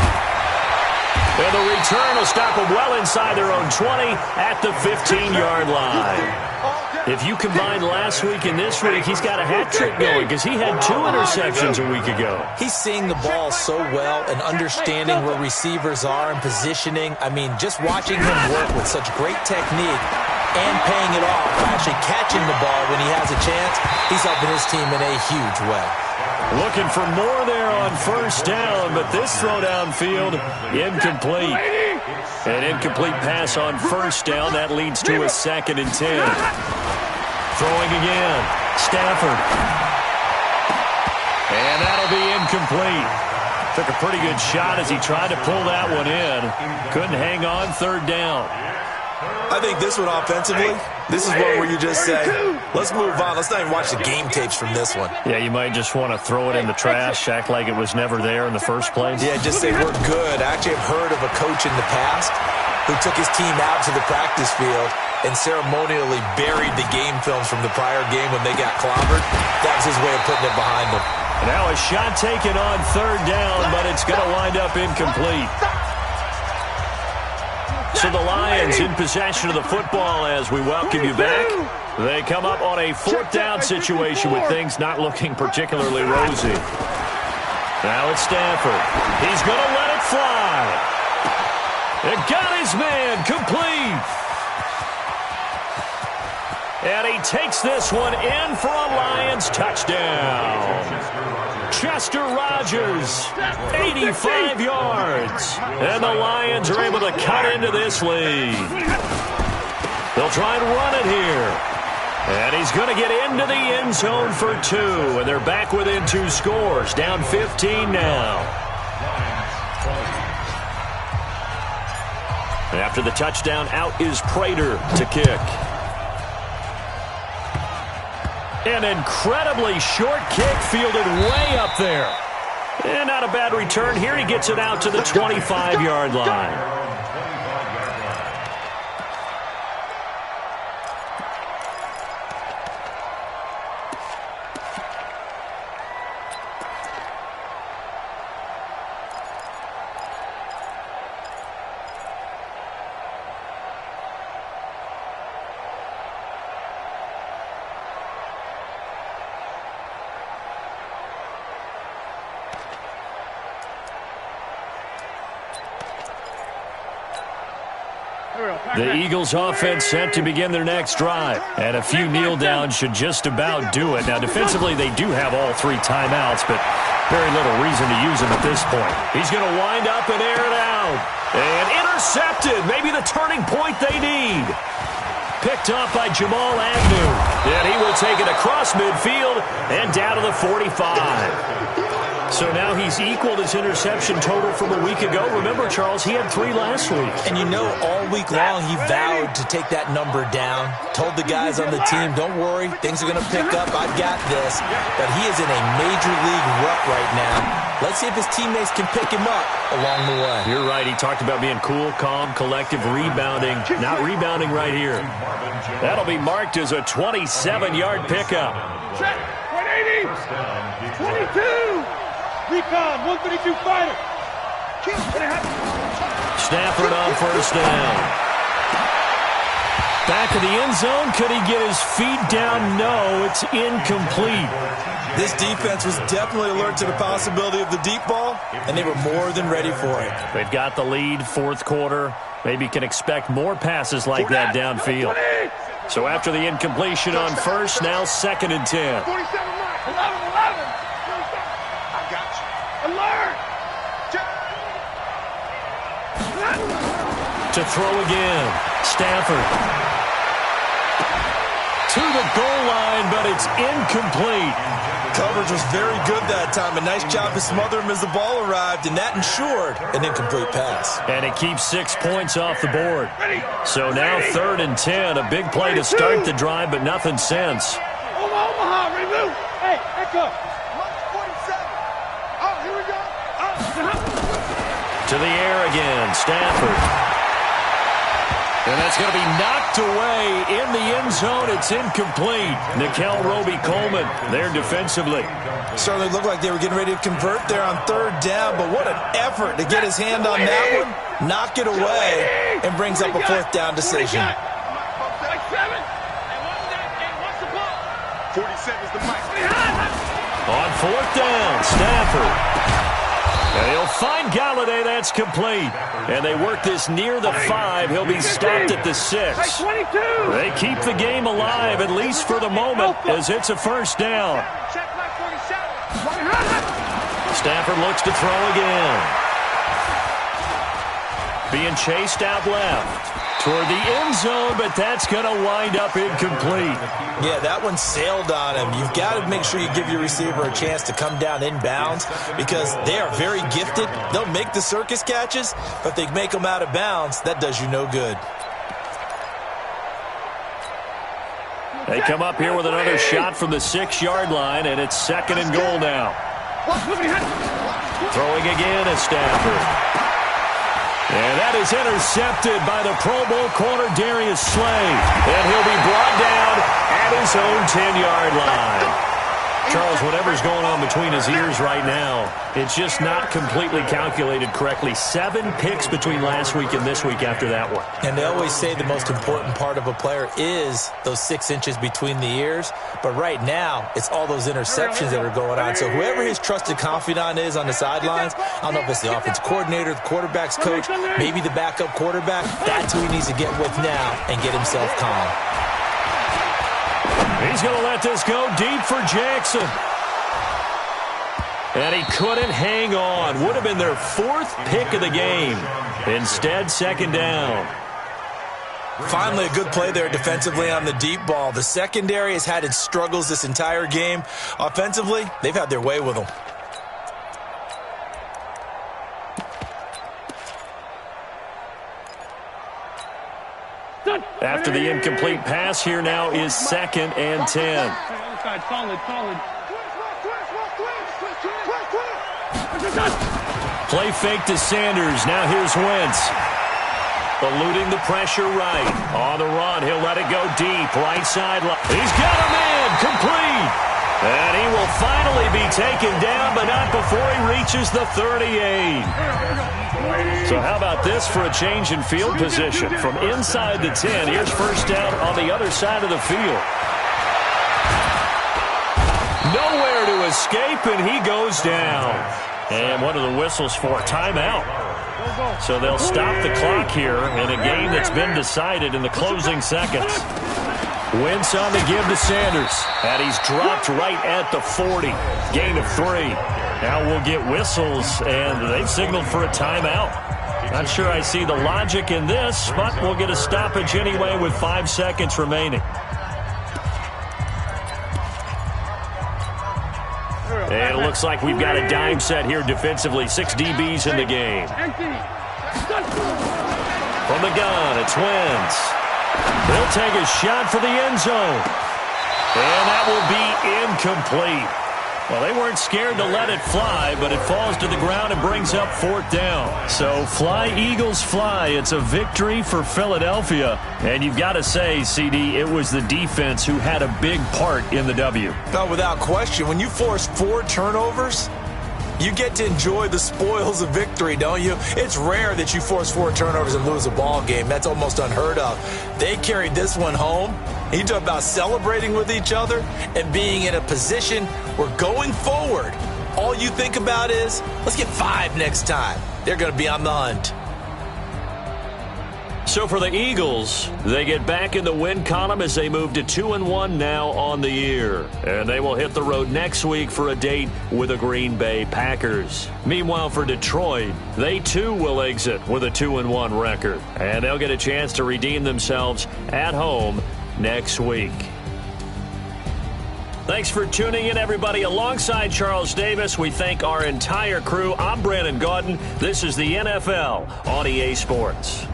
And the return will stop them well inside their own 20 at the 15-yard line. If you combine last week and this week, he's got a hat trick going because he had 2 interceptions a week ago. He's seeing the ball so well and understanding where receivers are and positioning. I mean, just watching him work with such great technique and paying it off by actually catching the ball when he has a chance, he's helping his team in a huge way. Looking for more there on first down, but this throw downfield, incomplete. An incomplete pass on first down. That leads to a 2nd and 10. Throwing again. Stafford. And that'll be incomplete. Took a pretty good shot as he tried to pull that one in. Couldn't hang on 3rd down. I think this one offensively, this is one where you just say, let's move on. Let's not even watch the game tapes from this one. Yeah, you might just want to throw it in the trash, act like it was never there in the first place. Yeah, just say we're good. I actually have heard of a coach in the past who took his team out to the practice field and ceremonially buried the game films from the prior game when they got clobbered. That was his way of putting it behind them. Now a shot taken on 3rd down, but it's going to wind up incomplete. So the Lions in possession of the football as we welcome you back. They come up on a 4th down situation with things not looking particularly rosy. Now it's Stafford. He's going to let it fly. And got his man complete. And he takes this one in for a Lions touchdown. Chester Rogers, 85 yards. And the Lions are able to cut into this lead. They'll try and run it here. And he's going to get into the end zone for 2. And they're back within 2 scores. Down 15 now. After the touchdown, out is Prater to kick. An incredibly short kick fielded way up there. And not a bad return here. He gets it out to the 25-yard line. The Eagles offense set to begin their next drive. And a few kneel downs should just about do it. Now, defensively, they do have all 3 timeouts, but very little reason to use them at this point. He's going to wind up and air it out. And intercepted. Maybe the turning point they need. Picked off by Jamal Agnew. And he will take it across midfield and down to the 45. So now he's equaled his interception total from a week ago. Remember, Charles, he had 3 last week. And you know, all week long he vowed to take that number down. Told the guys on the team, don't worry, things are going to pick up. I've got this. But he is in a major league rut right now. Let's see if his teammates can pick him up along the way. You're right. He talked about being cool, calm, collective, rebounding. Not rebounding right here. That'll be marked as a 27-yard pickup. Check. 180. 22. Recon, 132 fighter. Stafford on first down. Back of the end zone. Could he get his feet down? No, it's incomplete. This defense was definitely alert to the possibility of the deep ball, and they were more than ready for it. They've got the lead, 4th quarter. Maybe can expect more passes like that downfield. So after the incompletion on first, now 2nd and 10. 47 11. Alert! To throw again. Stafford. To the goal line, but it's incomplete. Coverage was very good that time. A nice job to smother him as the ball arrived, and that ensured an incomplete pass. And it keeps 6 points off the board. So now 3rd and 10. A big play to start the drive, but nothing since. Omaha, remove. Hey, echo. To the air again, Stafford. And that's going to be knocked away in the end zone. It's incomplete. Nickel Roby-Coleman there defensively. Certainly looked like they were getting ready to convert there on 3rd down, but what an effort to get his hand on that one, knock it away, and brings up a 4th down decision. 47's the mic. On 4th down, Stafford. And he'll find Galladay. That's complete. And they work this near the 5. He'll be stopped at the 6. They keep the game alive, at least for the moment, as it's a 1st down. Stafford looks to throw again. Being chased out left. Toward the end zone, but that's going to wind up incomplete. Yeah, that one sailed on him. You've got to make sure you give your receiver a chance to come down inbounds because they are very gifted. They'll make the circus catches, but if they make them out of bounds, that does you no good. They come up here with another shot from the 6-yard line, and it's 2nd and goal now. Throwing again is Stafford. And that is intercepted by the Pro Bowl corner Darius Slay. And he'll be brought down at his own 10-yard line. Charles, whatever's going on between his ears right now, it's just not completely calculated correctly. 7 picks between last week and this week after that one. And they always say the most important part of a player is those 6 inches between the ears. But right now, it's all those interceptions that are going on. So whoever his trusted confidant is on the sidelines, I don't know if it's the offense coordinator, the quarterback's coach, maybe the backup quarterback, that's who he needs to get with now and get himself calm. He's going to let this go deep for Jackson. And he couldn't hang on. Would have been their 4th pick of the game. Instead, 2nd down. Finally, a good play there defensively on the deep ball. The secondary has had its struggles this entire game. Offensively, they've had their way with them. After the incomplete pass, here now is 2nd and 10. Play fake to Sanders. Now here's Wentz. Eluding the pressure right. On the run, he'll let it go deep. Right side. He's got a man. Complete. And he will finally be taken down, but not before he reaches the 38. So how about this for a change in field position? From inside the 10, here's first down on the other side of the field. Nowhere to escape, and he goes down. And what are the whistles for? Timeout. So they'll stop the clock here in a game that's been decided in the closing seconds. Wentz on the give to Sanders. And he's dropped right at the 40. Gain of 3. Now we'll get whistles, and they've signaled for a timeout. Not sure I see the logic in this, but we'll get a stoppage anyway with 5 seconds remaining. And it looks like we've got a dime set here defensively. 6 DBs in the game. From the gun, it's Wentz. He'll take a shot for the end zone. And that will be incomplete. Well, they weren't scared to let it fly, but it falls to the ground and brings up 4th down. So fly, Eagles, fly. It's a victory for Philadelphia. And you've got to say, CD, it was the defense who had a big part in the W. No, without question. When you force 4 turnovers, you get to enjoy the spoils of victory, don't you? It's rare that you force 4 turnovers and lose a ball game. That's almost unheard of. They carried this one home. You talk about celebrating with each other and being in a position where going forward, all you think about is, let's get 5 next time. They're going to be on the hunt. So for the Eagles, they get back in the win column as they move to 2-1 now on the year. And they will hit the road next week for a date with the Green Bay Packers. Meanwhile, for Detroit, they too will exit with a 2-1 record. And they'll get a chance to redeem themselves at home next week. Thanks for tuning in, everybody. Alongside Charles Davis, we thank our entire crew. I'm Brandon Gaudin. This is the NFL on EA Sports.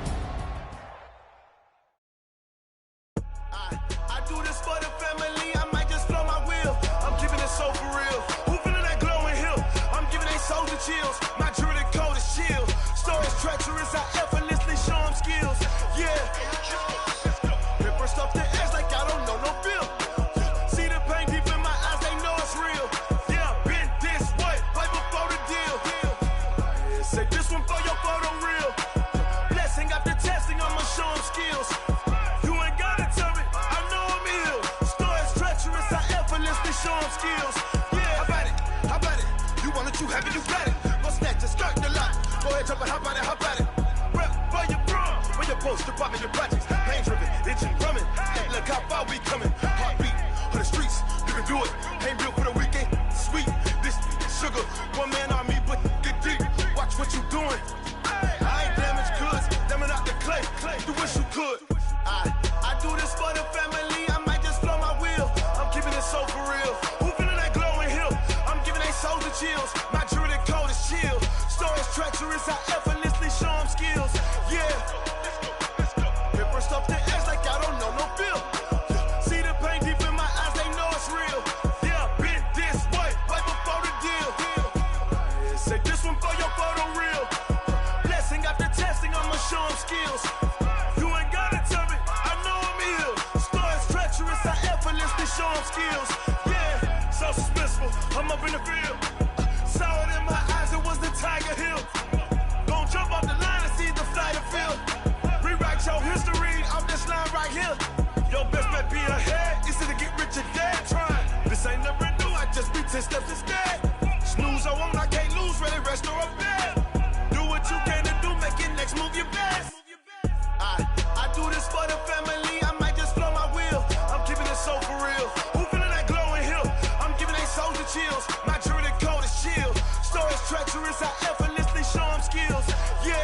Skills, yeah.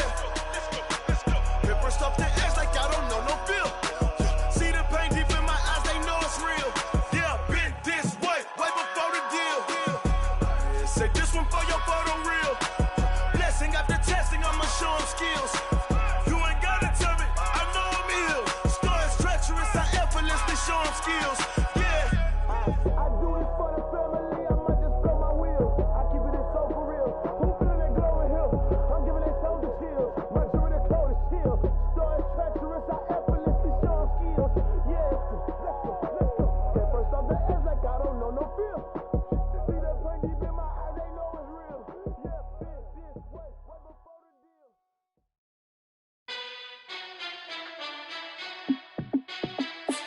Let's go. Paper stuff the edge like I don't know no feel.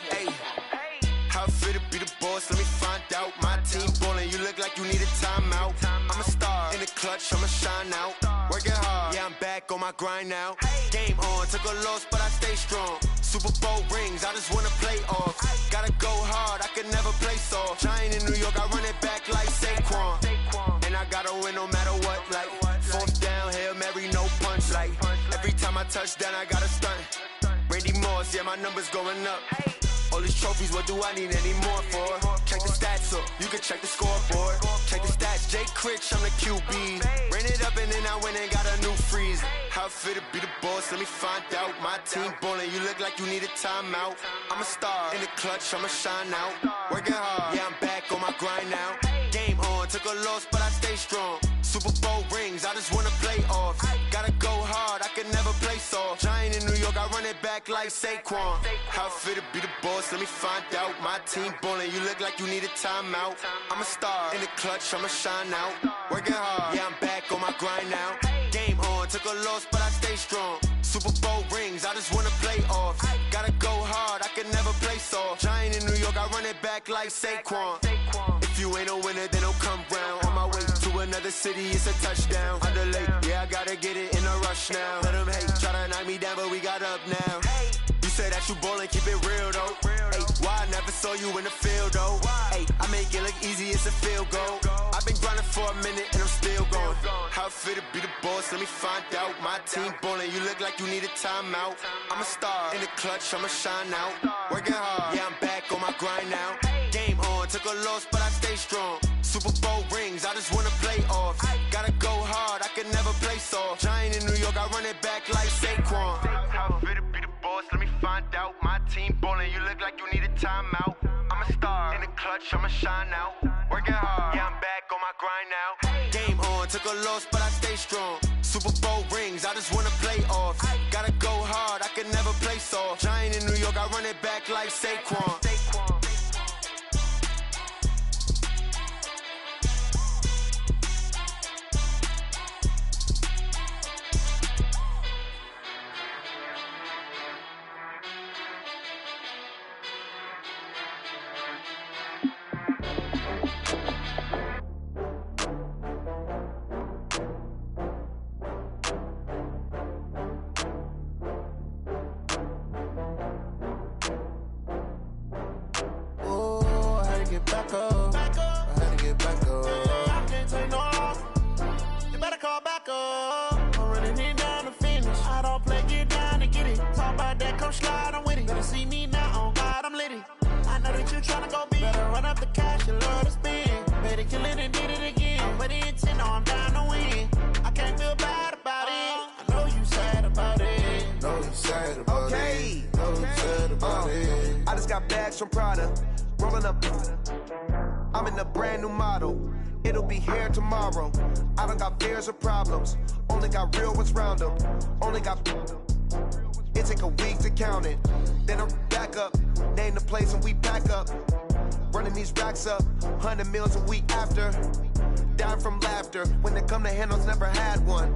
Hey, how it feel to be the boss? Let me find out. My team ballin', you look like you need a timeout. I'm a star in the clutch, I'ma shine out. Working hard, yeah, I'm back on my grind now. Game on, took a loss, but I stay strong. Super Bowl rings, I just wanna play off. Gotta go hard, I can never play soft. Giant in New York, I run it back like Saquon. And I gotta win no matter what, like fourth down, Hail Mary, no punch. Like every time I touch down, I gotta stunt. Randy Moss, yeah, my numbers going up. All these trophies, what do I need any more for? Check the stats up, you can check the scoreboard. Check the stats, Jake Critch, I'm the QB. Ran it up and then I went and got a new freeze. How it feel to be the boss, let me find out. My team ballin', you look like you need a timeout. I'm a star in the clutch, I'ma shine out. Working hard, yeah, I'm back on my grind now. Game on, took a loss, but I stay strong. Super Bowl rings, I just wanna play off. Gotta go hard, I can never play soft. Giant in New York, I run it back like Saquon. How it feel to be the boss, let me find out. My team ballin', you look like you need a timeout. I'm a star in the clutch, I'ma shine out. Working hard, yeah, I'm back on my grind now. Game on, took a loss, but I stay strong. Super Bowl rings, I just wanna play off. Gotta go hard, I can never play soft. Giant in New York, I run it back like Saquon. If you ain't a winner, then don't come round. On my way to another city, it's a touchdown. Underlay, yeah, I gotta get it in a rush now. Let them hate, try to knock me down, but we got up now. You say that you ballin', keep it real though. Ay, why I never saw you in the field though? Ay, I make it look easy, it's a field goal. I've been grinding for a minute and I'm still going. How it feel to be the boss, let me find out. My team ballin', you look like you need a timeout. I'm a star in the clutch, I'ma shine out. Working hard, yeah, I'm back on my grind now. Game on, took a loss, but I stay strong. Super Bowl rings, I just wanna play off. Gotta go hard, I can never play soft. Giant in New York, I run it back like Saquon. How it feel to be the boss, let me find out. My team ballin', you look like you need a timeout. I'm a star in the clutch, I'ma shine out. Working hard, yeah, I'm back on my grind now. Game on, took a loss, but I stay strong. Super Bowl rings, I just wanna play off. Gotta go hard, I can never play soft. Giant in New York, I run it back like Saquon. Back up. I had to get back up. I can't take no loss. You better call back up. I'm running it down to finish. I don't play, get down to get it. Talk about that, come slide, I'm with it. Better see me now, on God, I'm litty. I know that you tryna go big. Better run up the cash, you love to spend. Better kill it and did it again. But the intent, no, I'm down to win. I can't feel bad about it. I know you sad about it. Know you sad about it. Know you sad about it. I just got bags from Prada. Rolling up, I'm in a brand new model. It'll be here tomorrow. I don't got fears or problems. Only got real ones round them. Only got. It take a week to count it. Then I'm back up. Name the place and we pack up. Running these racks up. 100 meals a week after. Dying from laughter. When they come to handles, never had one.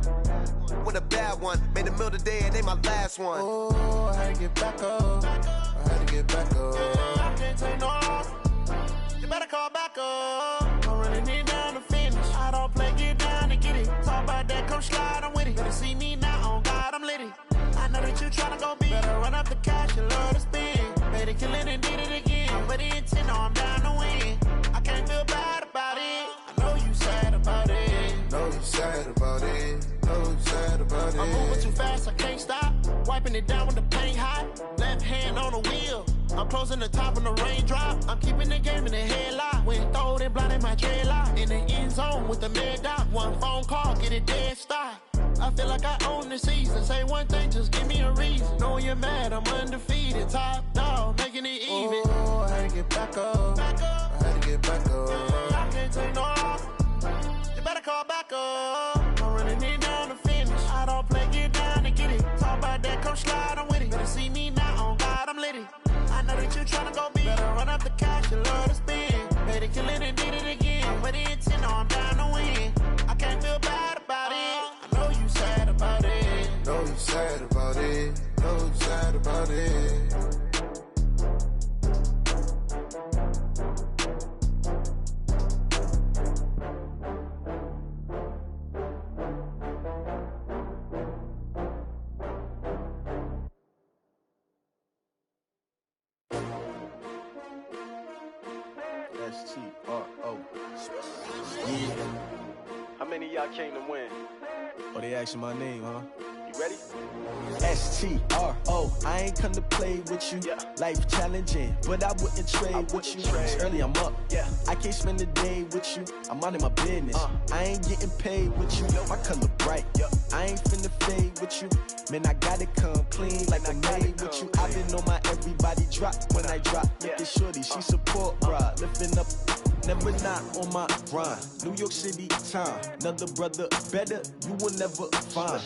With a bad one. Made a meal today and they my last one. Oh, I had to get back up. I had to get back up. I can't take no loss. You better call back up. I'm running it down to finish. I don't play, get down to get it. Talk about that, come slide, I'm with it. Better see me now, on God, I'm litty. I know that you tryna go big. Better run up the cash, you love to spend. Better kill it and did it again. But the intent, no, I'm down to win. I can't feel bad about it. I know you sad about it. Know you sad about it. Know you sad about it. I'm moving too fast, I can't stop. Wiping it down with the paint hot. Left hand on the wheel. I'm closing the top when the raindrop. I'm keeping the game in the headlock. When throwed and blinded my dreadlock. In the end zone with the mid dot. One phone call, get it dead stop. I feel like I own the season. Say one thing, just give me a reason. Knowing you're mad, I'm undefeated. Top dog, making it even. Oh, I had to get back up. I had to get back up. I can't take no loss. You better call back up. I'm running it down to finish. I don't play, get down to get it. Talk about that, come slide, I'm with it. Better see me now, on God, I'm litty. I know that you tryna go big. Better run up the cash, you love to spend. Better kill it and did it again. But the intent, no, I'm down to win. I can't feel bad about it. I know you sad about it. Know you sad about it. Know you sad about it. S-T-R-O. Yeah. How many of y'all came to win? Oh, they asking my name, huh? You ready? S-T-R-O. I ain't come to play with you. Yeah. Life challenging, but I wouldn't trade with you. It's early, I'm up. Yeah. I can't spend the day with you. I'm minding my business. I ain't getting paid with you. My color bright. I ain't finna fade with you. Man, I gotta come clean like I'm made with you. I've been on my everybody drop when I drop. Look at shorty, she support, bruh. Lifting up. Never not on my grind. New York City time. Another brother better, you will never find.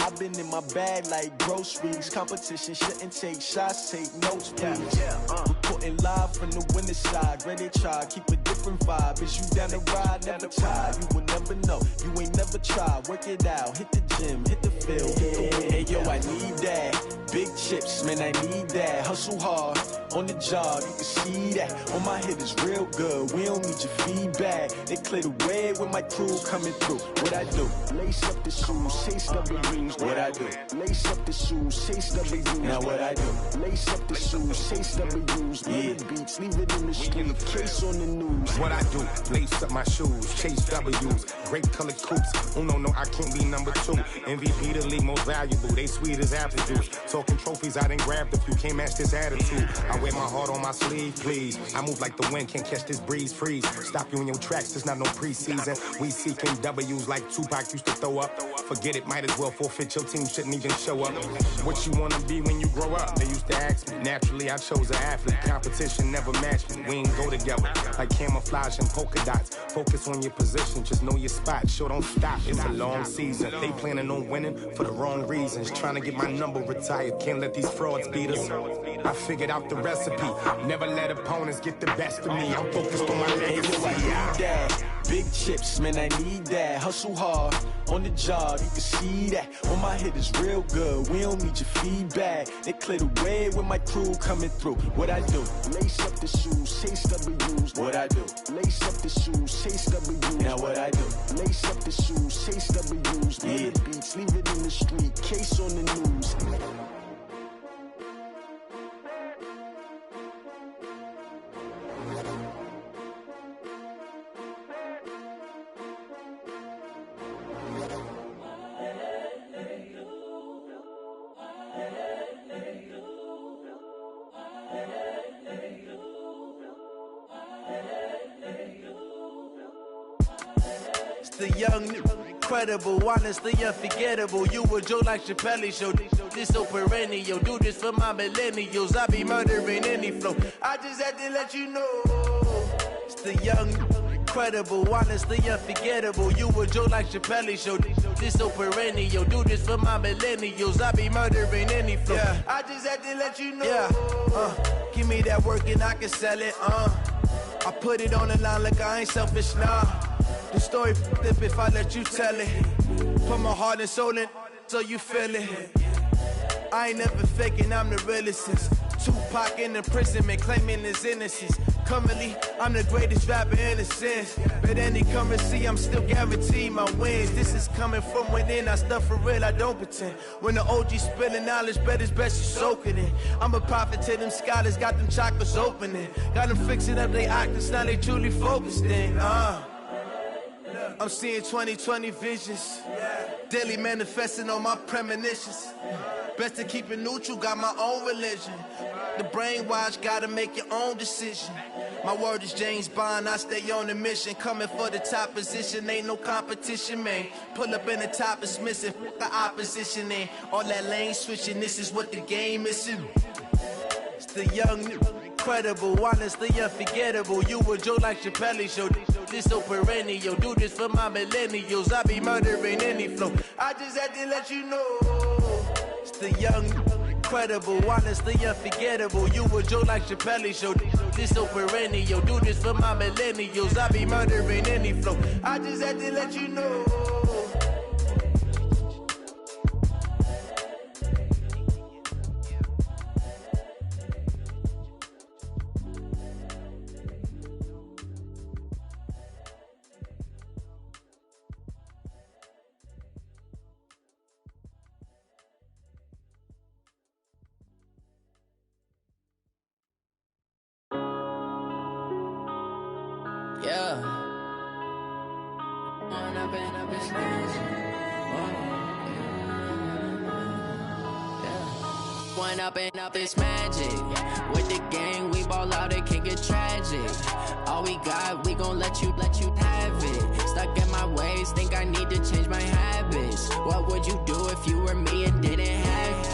I've been in my bag like groceries. Competition shouldn't take shots, take notes, please. Reporting live from the winning side. Ready to try, keep a different vibe. Is you down the ride, never tired. You will never know, you ain't never tried. Work it out, hit the gym, hit the field, hit the wind. Hey yo, I need that. Big chips, man, I need that. Hustle hard, on the job, you can see that. On my hit is real good, we don't need your feedback. They clear the way with my crew coming through. What I do? Lace up the shoes, chase W's. What I do? Lace up the shoes, chase W's. Now what I do? Lace up the shoes, chase W's. Yeah. Beats, leave it in the street, case on the news. What I do? Lace up my shoes, chase W's. Great colored coops. Oh no, I can't be number 2. MVP the league most valuable. They sweet as apple juice. Talking trophies, I done grabbed a few. Can't match this attitude. I wear my heart on my sleeve, please. I move like the wind, can't catch this breeze, freeze. Stop you in your tracks, there's not no preseason. We seeking W's like Tupac used to throw up. Forget it, might as well forfeit. Your team shouldn't even show up. What you wanna be when you grow up? They used to ask me. Naturally, I chose an athlete. Competition never matched me. We ain't go together like camouflage and polka dots. Focus on your position, just know your spot. Sure, don't stop. It's a long season. They planning on winning for the wrong reasons. Trying to get my number retired. Can't let these frauds beat us. I figured out the recipe. Never let opponents get the best of me. I'm focused on my legacy. Big chips, man, I need that. Hustle hard, on the job, you can see that. On my hit is real good, we don't need your feedback. They clear the way with my crew coming through. What I do? Lace up the shoes, chase W's. What I do? Lace up the shoes, chase W's. Now what I do? Lace up the shoes, chase W's. Yeah. Beats, leave it in the street, case on the news. The young, incredible, honestly unforgettable. You a Joe like Chappelle show. This so perennial. Do this for my millennials. I be murdering any flow. I just had to let you know. It's the young, incredible, honestly unforgettable. You a Joe like Chappelle show. This so perennial. Do this for my millennials. I be murdering any flow. Yeah. I just had to let you know. Yeah. Give me that work and I can sell it. I put it on the line like I ain't selfish, nah. The story f***ed if I let you tell it. Put my heart and soul in so you feel it. I ain't never faking, I'm the realest since Tupac in imprisonment, claiming his innocence. Currently, I'm the greatest rapper in a sense. But any currency, I'm still guaranteed my wins. This is coming from within, I stuff for real, I don't pretend. When the OG spilling knowledge, bet it's best you soak it in. I'm a prophet to them scholars, got them chakras opening. Got them fixing up they octaves, now they truly focused in. I'm seeing 2020 visions. Daily manifesting on my premonitions. Best to keep it neutral, got my own religion. The brainwash, gotta make your own decision. My word is James Bond, I stay on the mission. Coming for the top position, ain't no competition, man. Pull up in the top is missing, the opposition in. All that lane switching, this is what the game is. It's the young, incredible, honestly unforgettable. You a Joe like Chappelle show. This so perennial. Do this for my millennials. I be murdering any flow. I just had to let you know. It's the young, incredible, honestly unforgettable. You a Joe like Chappelle show. This so perennial. Do this for my millennials. I be murdering any flow. I just had to let you know. Yeah. One up and up, it's magic. With the gang, we ball out, it can get tragic. All we got, we gon' let you have it. Stuck in my ways, think I need to change my habits. What would you do if you were me and didn't have it?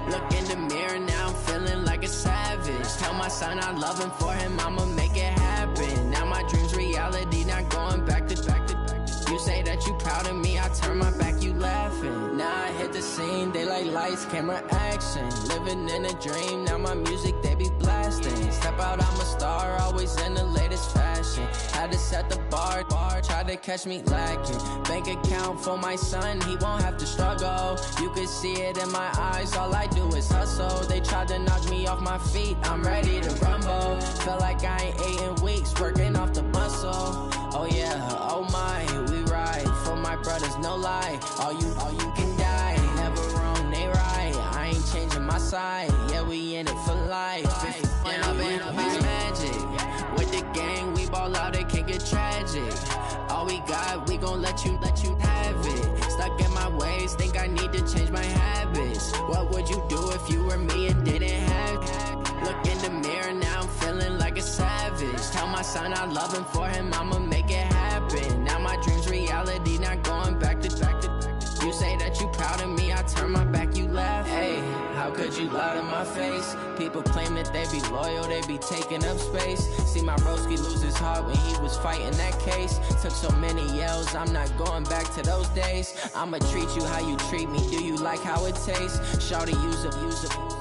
Look in the mirror, now I'm feeling like a savage. Tell my son I love him, for him I'ma make it happen. Now my dream's reality, not going back to. You say that you proud of me, I turn my back, you laughing. Now I hit the scene, they like lights, camera, action. Living in a dream, now my music, they be blasting. Step out, I'm a star, always in the latest fashion. Had to set the bar, try to catch me lacking. Bank account for my son, he won't have to struggle. You can see it in my eyes, all I do is hustle. They tried to knock me off my feet, I'm ready to rumble. Felt like I ain't ate in weeks, working off the muscle. Oh yeah, oh my, we ride for my brothers, no lie. All you can die, never wrong, they right. I ain't changing my side, yeah, we in it for life. When up and up, it's magic. With the gang, we ball out, it can get tragic. All we got, we gon' let you have it. Stuck in my ways, think I need to change my habits. What would you do if you were me and didn't have it? Look in the mirror, now I'm feeling like a savage. Tell my son I love him, for him I'ma make it happen. Now my dream's reality, not going back to. You say that you proud of me, I turn my back, you laugh. Hey, how could you lie to my face? People claim that they be loyal, they be taking up space. See my broski lose his heart when he was fighting that case. Took so many yells, I'm not going back to those days. I'ma treat you how you treat me, do you like how it tastes? Shawty, use up,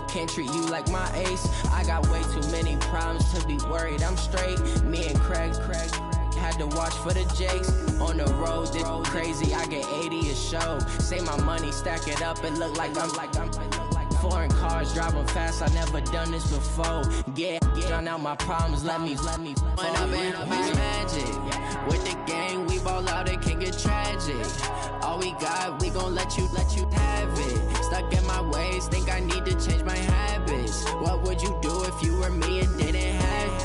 can't treat you like my ace. I got way too many problems to be worried, I'm straight. Me and Craig had to watch for the Jakes. On the road, this crazy, I get 80 a show. Say my money, stack it up, it look like I'm foreign cars, driving fast, I never done this before. Get drown out my problems, let me When up and up, it's magic. With the gang, we ball out, it can get tragic. All we got, we gon' let you have it. Stuck in my ways, think I need to change my habits. What would you do if you were me and didn't have it?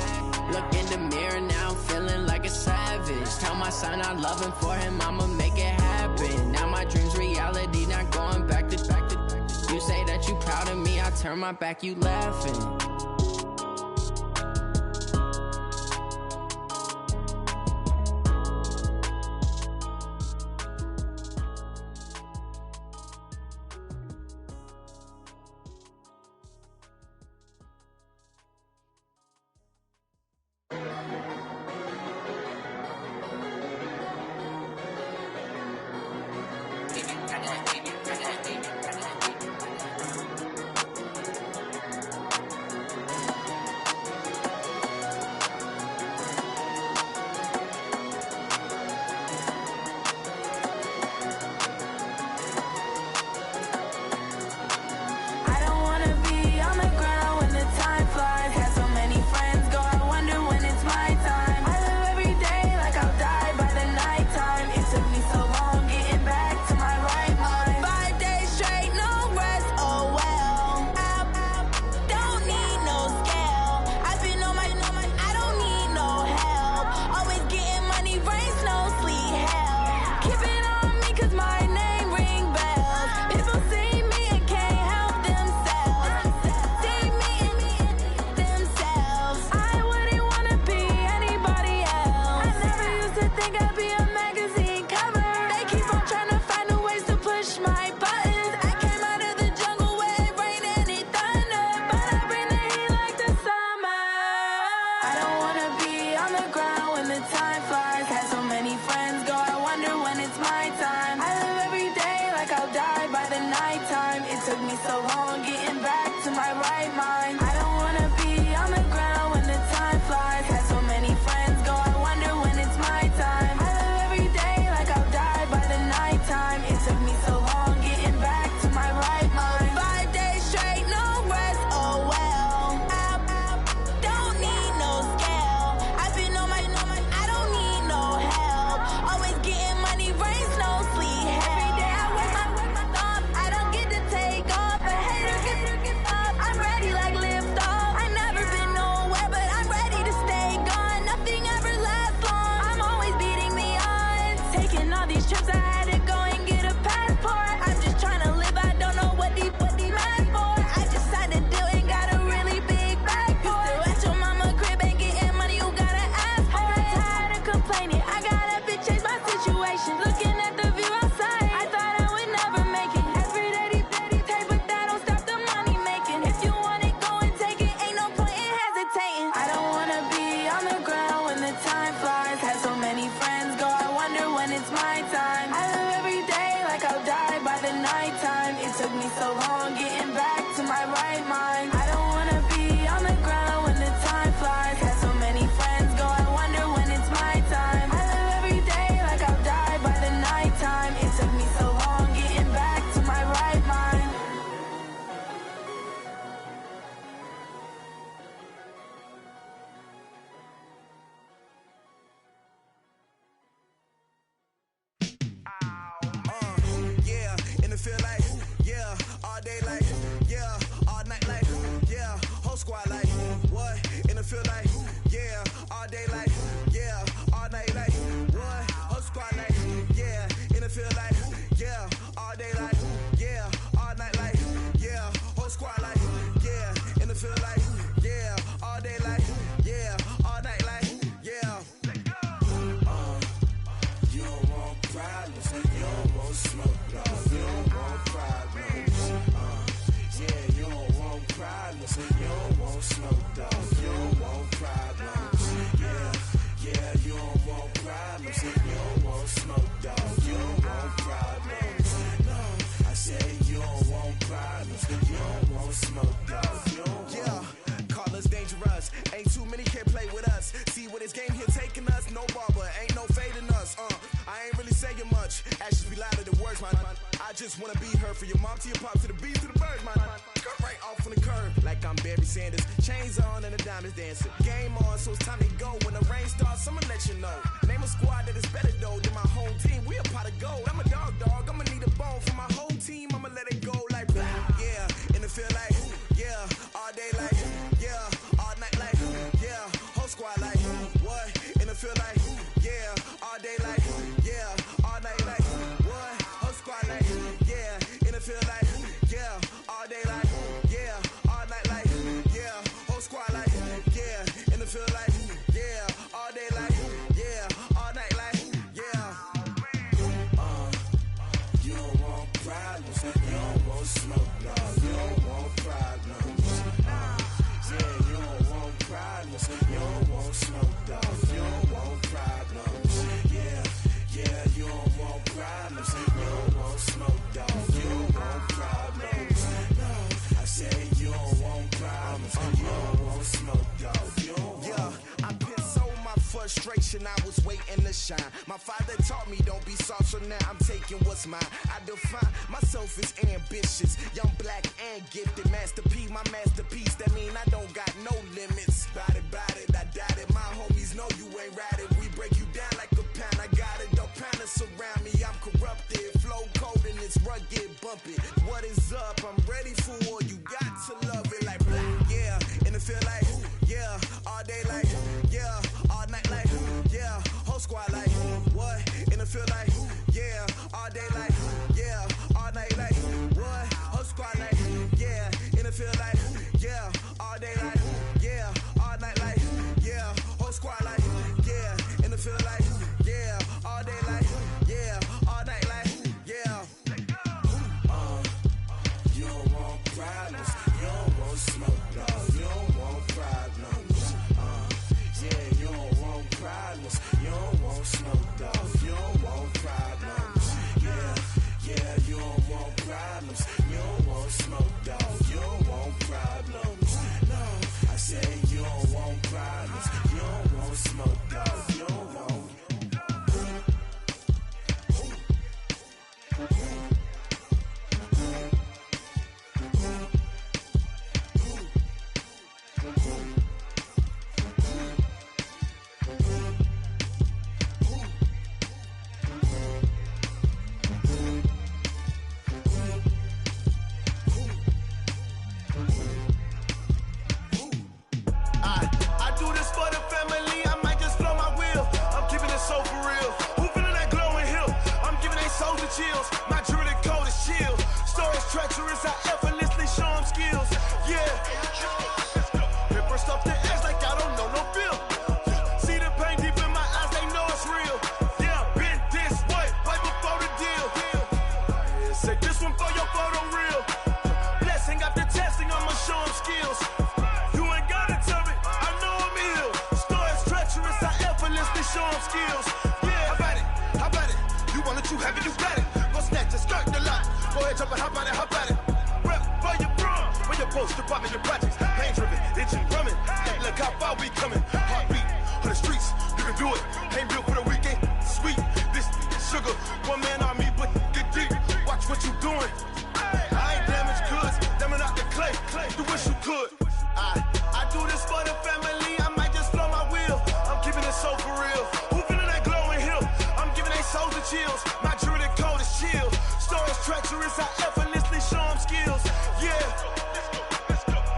Look in the mirror, now I'm feeling like a savage. Tell my son I love him, for him I'ma make it happen. Now my dream's reality, not going back to. You say that you proud of me, I turn my back, you laughing. Live feel like, yeah, all day like, yeah, all night like, what? Whole squad like, yeah, in the feel like, yeah, all day like, yeah, all night like, yeah, whole squad like, yeah, in the feel like, yeah, all day like, yeah, all night like, yeah. You don't want problems, you don't want smoke, no, you don't want problems. Yeah, you don't want problems, you don't want smoke, dog, you don't want problems. Yeah, you don't want problems, you don't want smoke, dog, you don't want problems. No, I said you don't want problems, you don't want smoke, dog, you don't want. Yeah, call us dangerous, ain't too many can play with us. See what this game here taking us, no barber, ain't no fading us. I ain't really saying much, actions be louder than words, man. I just wanna be heard from your mom to your pop to the beat to the birds, man. Cut right off on the curb, like I'm Barry Sanders. Chains on and the diamonds dancing. Game on, so it's time to go. When the rain starts, I'ma let you know. Name a squad that is better though than my home team. We a pot of gold. I'm a dog, I'ma need a bone for my whole team. I'ma let it go like, yeah, in the feel like, yeah, all day like, yeah, all night like, yeah, whole squad like, what? In the feel like, yeah, all day like, yeah, all night like, what? Whole squad like, yeah, in the feel like, yeah, all day like, yeah, all night like, yeah, whole squad like, yeah, in the feel like, yeah, all day like, yeah, all night like, yeah. You don't want problems, you don't want smoke, no, you don't want problems. Yeah, you don't want problems, you don't want smoke, dog, you don't want problems. Yeah, you don't want problems, you don't want smoke, dog, you don't want problems. No, I said you don't want problems, you don't want smoke, dog, you don't want. Yeah, I been so my frustration, I was waiting to shine. My father taught me don't be soft, so now I'm taking what's mine. I define myself as ambitious, young, black, and gifted. Master P, my masterpiece, that mean I don't got no limits. Bout it, I doubt it. My homies know you ain't ratted. We break you down like a pound. I got it, don't panic surround me. I'm corrupted, flow cold and it's rugged, bumpy. What is up? I'm ready for war. You got to love it like black. Yeah, and it feel like, yeah, all day like, yeah, all night like, yeah, whole squad like, what? And it feel like, yeah, all day like, yeah, all night like, what? Whole squad like, yeah, and it feel like, yeah, all day like, yeah, all night like, yeah, whole squad like, yeah, and it feel like, yeah, all day like, yeah, all night like, yeah. You don't want problems, you don't want smoke, no, you don't want problems. Yeah, you don't want problems, you don't want smoke, dog, you don't want problems. Yeah, you don't want problems, you don't want smoke, dog, you don't want problems. No, I said you don't want problems, you don't want smoke, dog, you don't want. I do this for the family, I might just blow my wheel. I'm keeping it so for real. Who feeling that glowing hill? I'm giving they souls the chills. My jewelry code is chill. Stories treacherous, I effortlessly show them skills. Yeah. Hit first off the edge like I don't know no feel. See the pain deep in my eyes, they know it's real. Yeah, been this way, right before the deal. Say this one for your photo real. Blessing after testing, I'ma show them skills. You ain't gotta tell me, I know I'm ill. Stories treacherous, I effortlessly show them skills. Yeah, how about it? You want it, you have it, you got it. Go snatch it, skirt the lot. Go ahead, jump it, hop on it, hop on it. Rep for your brum, for your post, your pop, and your projects. Pain driven, itching, drumming. Look how far we coming. Heartbeat on the streets, you can do it. Ain't built for the weekend, sweet. This sugar, one man army, but get deep. Watch what you doing. I ain't damaged goods, damn out the clay. You wish you could. I do this for the family, I might just blow my wheel. I'm keeping it so for real. Who feeling that glowing hill? I'm giving they souls the chills. My jewelry code is chill. Stories treacherous, I effortlessly show them skills. Yeah.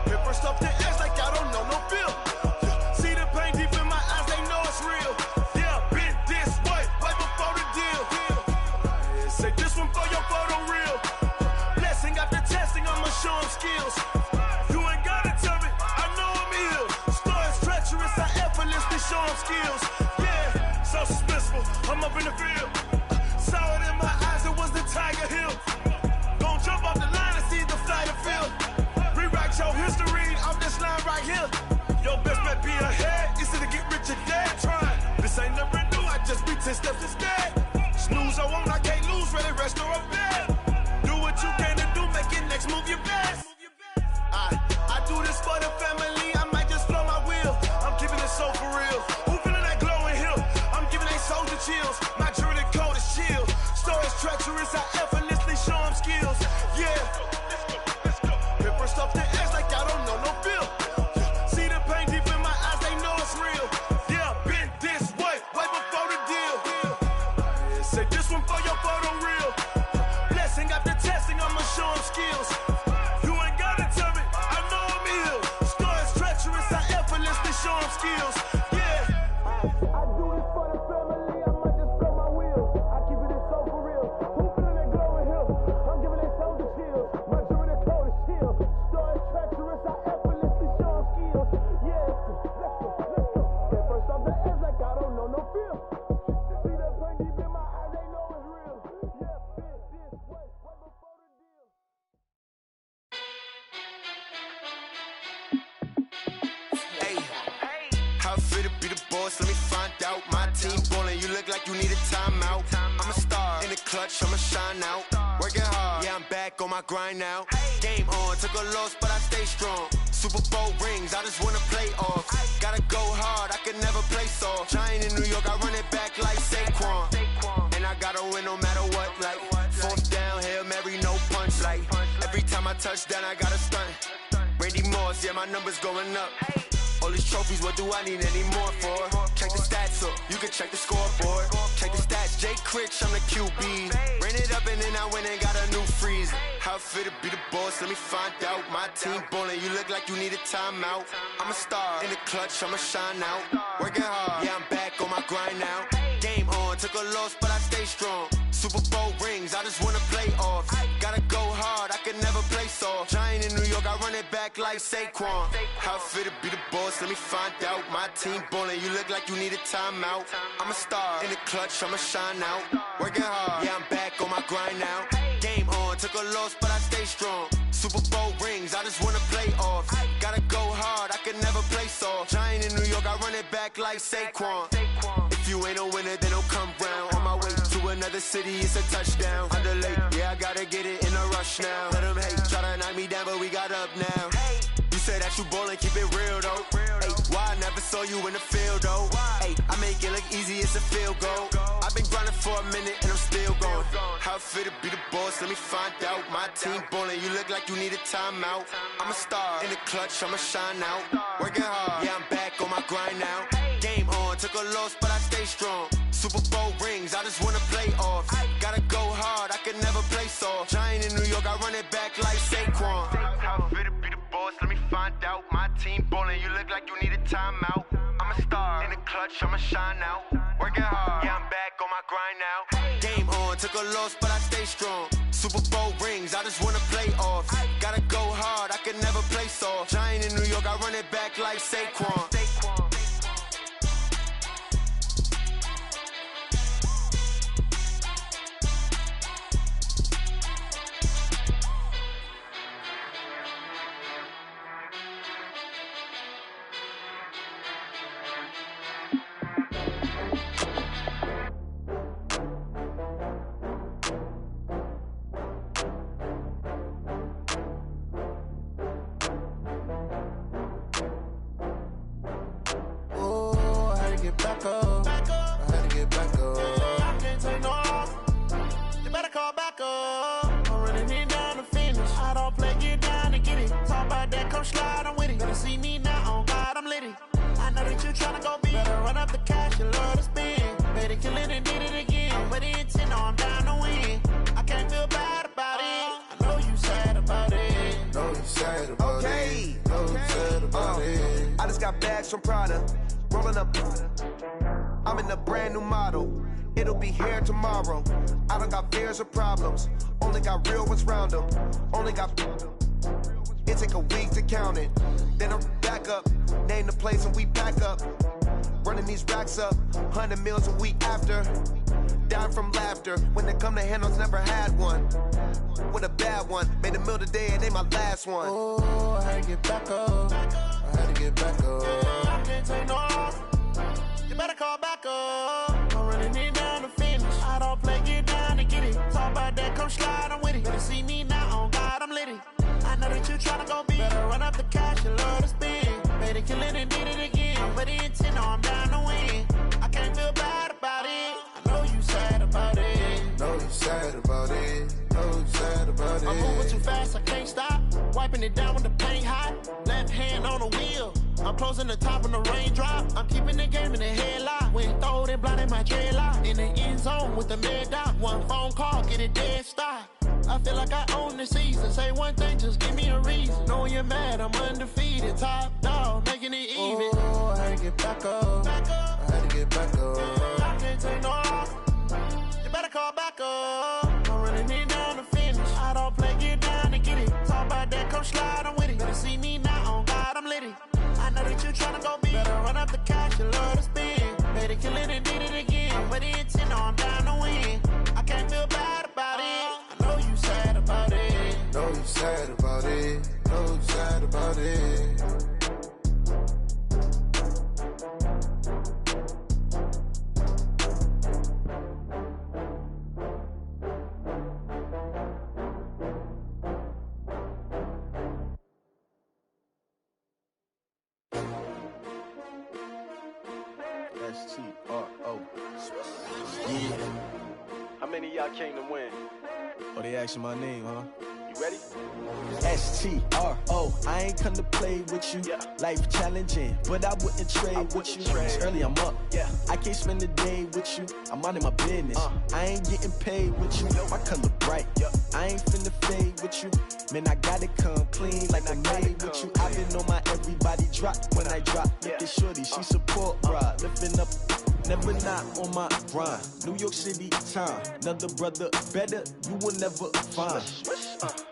Hit first off the edge like I don't know no feel. I'm up in the field. Saw it in my eyes, it was the Tiger Hill. Gon' jump off the line and see the flight of field. Rewrite your history off this line right here. Your best bet be ahead, easy to get rich or dead trying. This ain't never new, I just be 10 steps instead. Snooze I won't, I can't lose, ready, rest or up bed. Do what you can to do, make your next move your best. I do this for the family, I might just flow my wheel. I'm keeping it so for real. Who feeling that glowing hill? I'm giving they soldier chills. My jewelry cold is chill. Stories treacherous, I effortlessly show them skills. Yeah. Paper stuff the edge like I don't know no feel. See the pain deep in my eyes, they know it's real. Yeah, been this way before the deal. Say this one for your photo reel. Blessing after testing, I'ma show them skills. You ain't gotta tell me, I know I'm ill. Stories treacherous, I effortlessly show them skills. Yeah. I do this for the family, I might just blow my wheel. I keep it so for real. Who feeling that glowing hill? I'm giving they soldier chills. My jewelry cold is chill. Stories treacherous, I effortlessly show them skills. Yeah. Let's go. Get first off the edge like I don't know no feel. See that pain deep in my eyes, they know it's real. Yeah, been this way before the deal. Hey, how fit to be the boss? Let me find out. My team ballin', you look like you need a timeout. I'm a star in the clutch, I'ma shine out. Working hard, yeah, I'm back on my grind now. Game on, took a loss, but I stay strong. Super Bowl rings, I just wanna play off. Gotta go hard, I can never play soft. Giant in New York, I run it back like Saquon. And I gotta win no matter what, like fourth down, Hail Mary, no punch. Like every time I touch down, I gotta stunt. Randy Moss, yeah, my numbers going up. All these trophies, what do I need any more for? Check the stats up, you can check the scoreboard. Check the stats, Jay Critch, I'm the QB. Ran it up and then I went and got a new freeze. How fit to be the boss, let me find out. My team ballin', you look like you need a timeout. I'm a star in the clutch, I'ma shine out. Working hard, yeah, I'm back on my grind now. Game on, took a loss, but I stay strong. Super Bowl rings, I just wanna play off. Gotta go hard, I can never play soft. Giant in New York, I run it back like Saquon. How fit to be the boss, let me find out. My team ballin', you look like you need a timeout. I'm a star in the clutch, I'ma shine out. Working hard, yeah, I'm back on my grind now. Game on, took a loss, but I stay strong. Super Bowl rings, I just wanna play off. Gotta go hard, I can never play soft. Giant in New York, I run it back like Saquon. If you ain't a winner, then don't come round. On my way to another city, it's a touchdown. Underlay, yeah, I gotta get it in a rush now. Let them hate, try to knock me down, but we got up now. You say that you ballin', keep it real though. Hey, why I never saw you in the field though? Hey, I make it look easy, it's a field goal. I've been grinding for a minute and I'm still going. How fit to be the boss, let me find out. My team ballin', you look like you need a timeout. I'm a star in the clutch, I'ma shine out. Working hard, yeah, I'm back on my grind now. Game on, took a loss, but I stay strong. Super Bowl rings, I just wanna play off. Gotta go hard, I can never play soft. Giant in New York, I run it back like Saquon. How fit to be the boss, let me find out. My team ballin', you look like you need a timeout. I'm a star in the clutch, I'ma shine out. Working hard, yeah, I'm back on my grind now. Game on, took a loss, but I stay strong. Super Bowl rings, I just wanna play off. Gotta go hard, I can never play soft. Giant in New York, I run it back like Saquon. Get back up. I had to get back up. I can't take no loss. You better call back up. I'm running it down to finish. I don't play, get down to get it. Talk about that, come slide, I'm with it. Better see me now, on God, I'm litty. I know that you tryna go big. Better run up the cash, you love to spend. Better kill it and did it again. I'm with it, 10, I'm down to win. I can't feel bad about it. I know you sad about it. Know you sad about it. Know you sad about it. I just got bags from Prada. Rolling up, I'm in a brand new model. It'll be here tomorrow. I don't got fears or problems. Only got real ones round them. Only got. It take a week to count it. Then I'm back up. Name the place and we pack up. Running these racks up, 100 meals a week after. Down from laughter, when they come to handles, never had one. With a bad one, made a meal today and ain't my last one. Oh, I had to get back up. I had to get back up. I can't take no off. You better call back up. I'm running it down to finish. I don't play, get down to get it. Talk about that, come slide, I'm with it. Better see me now, on God, I'm litty. I know that you tryna go big. Better run up the cash, you love to spin. Made it, kill it, and did it again. I'm with the intent, no, I'm down to win. I can't feel bad about it. I know you sad about it. Know you sad about it. Know you sad about it. I'm moving too fast, I can't stop. Wiping it down with the paint hot. Left hand on the wheel. I'm closing the top when the raindrop. I'm keeping the game in the headlock. When throwed and blinded my dreadlock. In the end zone with the mad dot. One phone call, get it dead stop. I feel like I own the season. Say one thing, just give me a reason. Knowing you're mad, I'm undefeated. Top dog, making it even. Oh, I had to get back up. I had to get back up. I can't take no off. You better call back up. I'm running it down to finish. I don't play, get down to get it. Talk about that, come slide, I'm with it. Better see me now, on God, I'm litty. I know that you tryna go big. Better run up the cash, you love to spin. Made it, kill it, and did it again. I'm with the intent, no, I'm down to win. I can't feel bad about it. I know you sad about it. Know you sad about it. Know you sad about it. S-T-R-O. Yeah. How many of y'all came to win? Oh, they asking my name, huh? You ready? S-T-R-O. I ain't come to play with you. Yeah. Life challenging, but I wouldn't trade with you. It's early, I'm up. Yeah. I can't spend the day with you. I'm minding my business. I ain't getting paid with you. My color bright. I ain't finna fade with you. Man, I gotta come clean like I made with you. I've been on my everybody drop when I drop. Look at shorty, she support, bruh. Lifting up, never not on my grind. New York City time, another brother better, you will never find.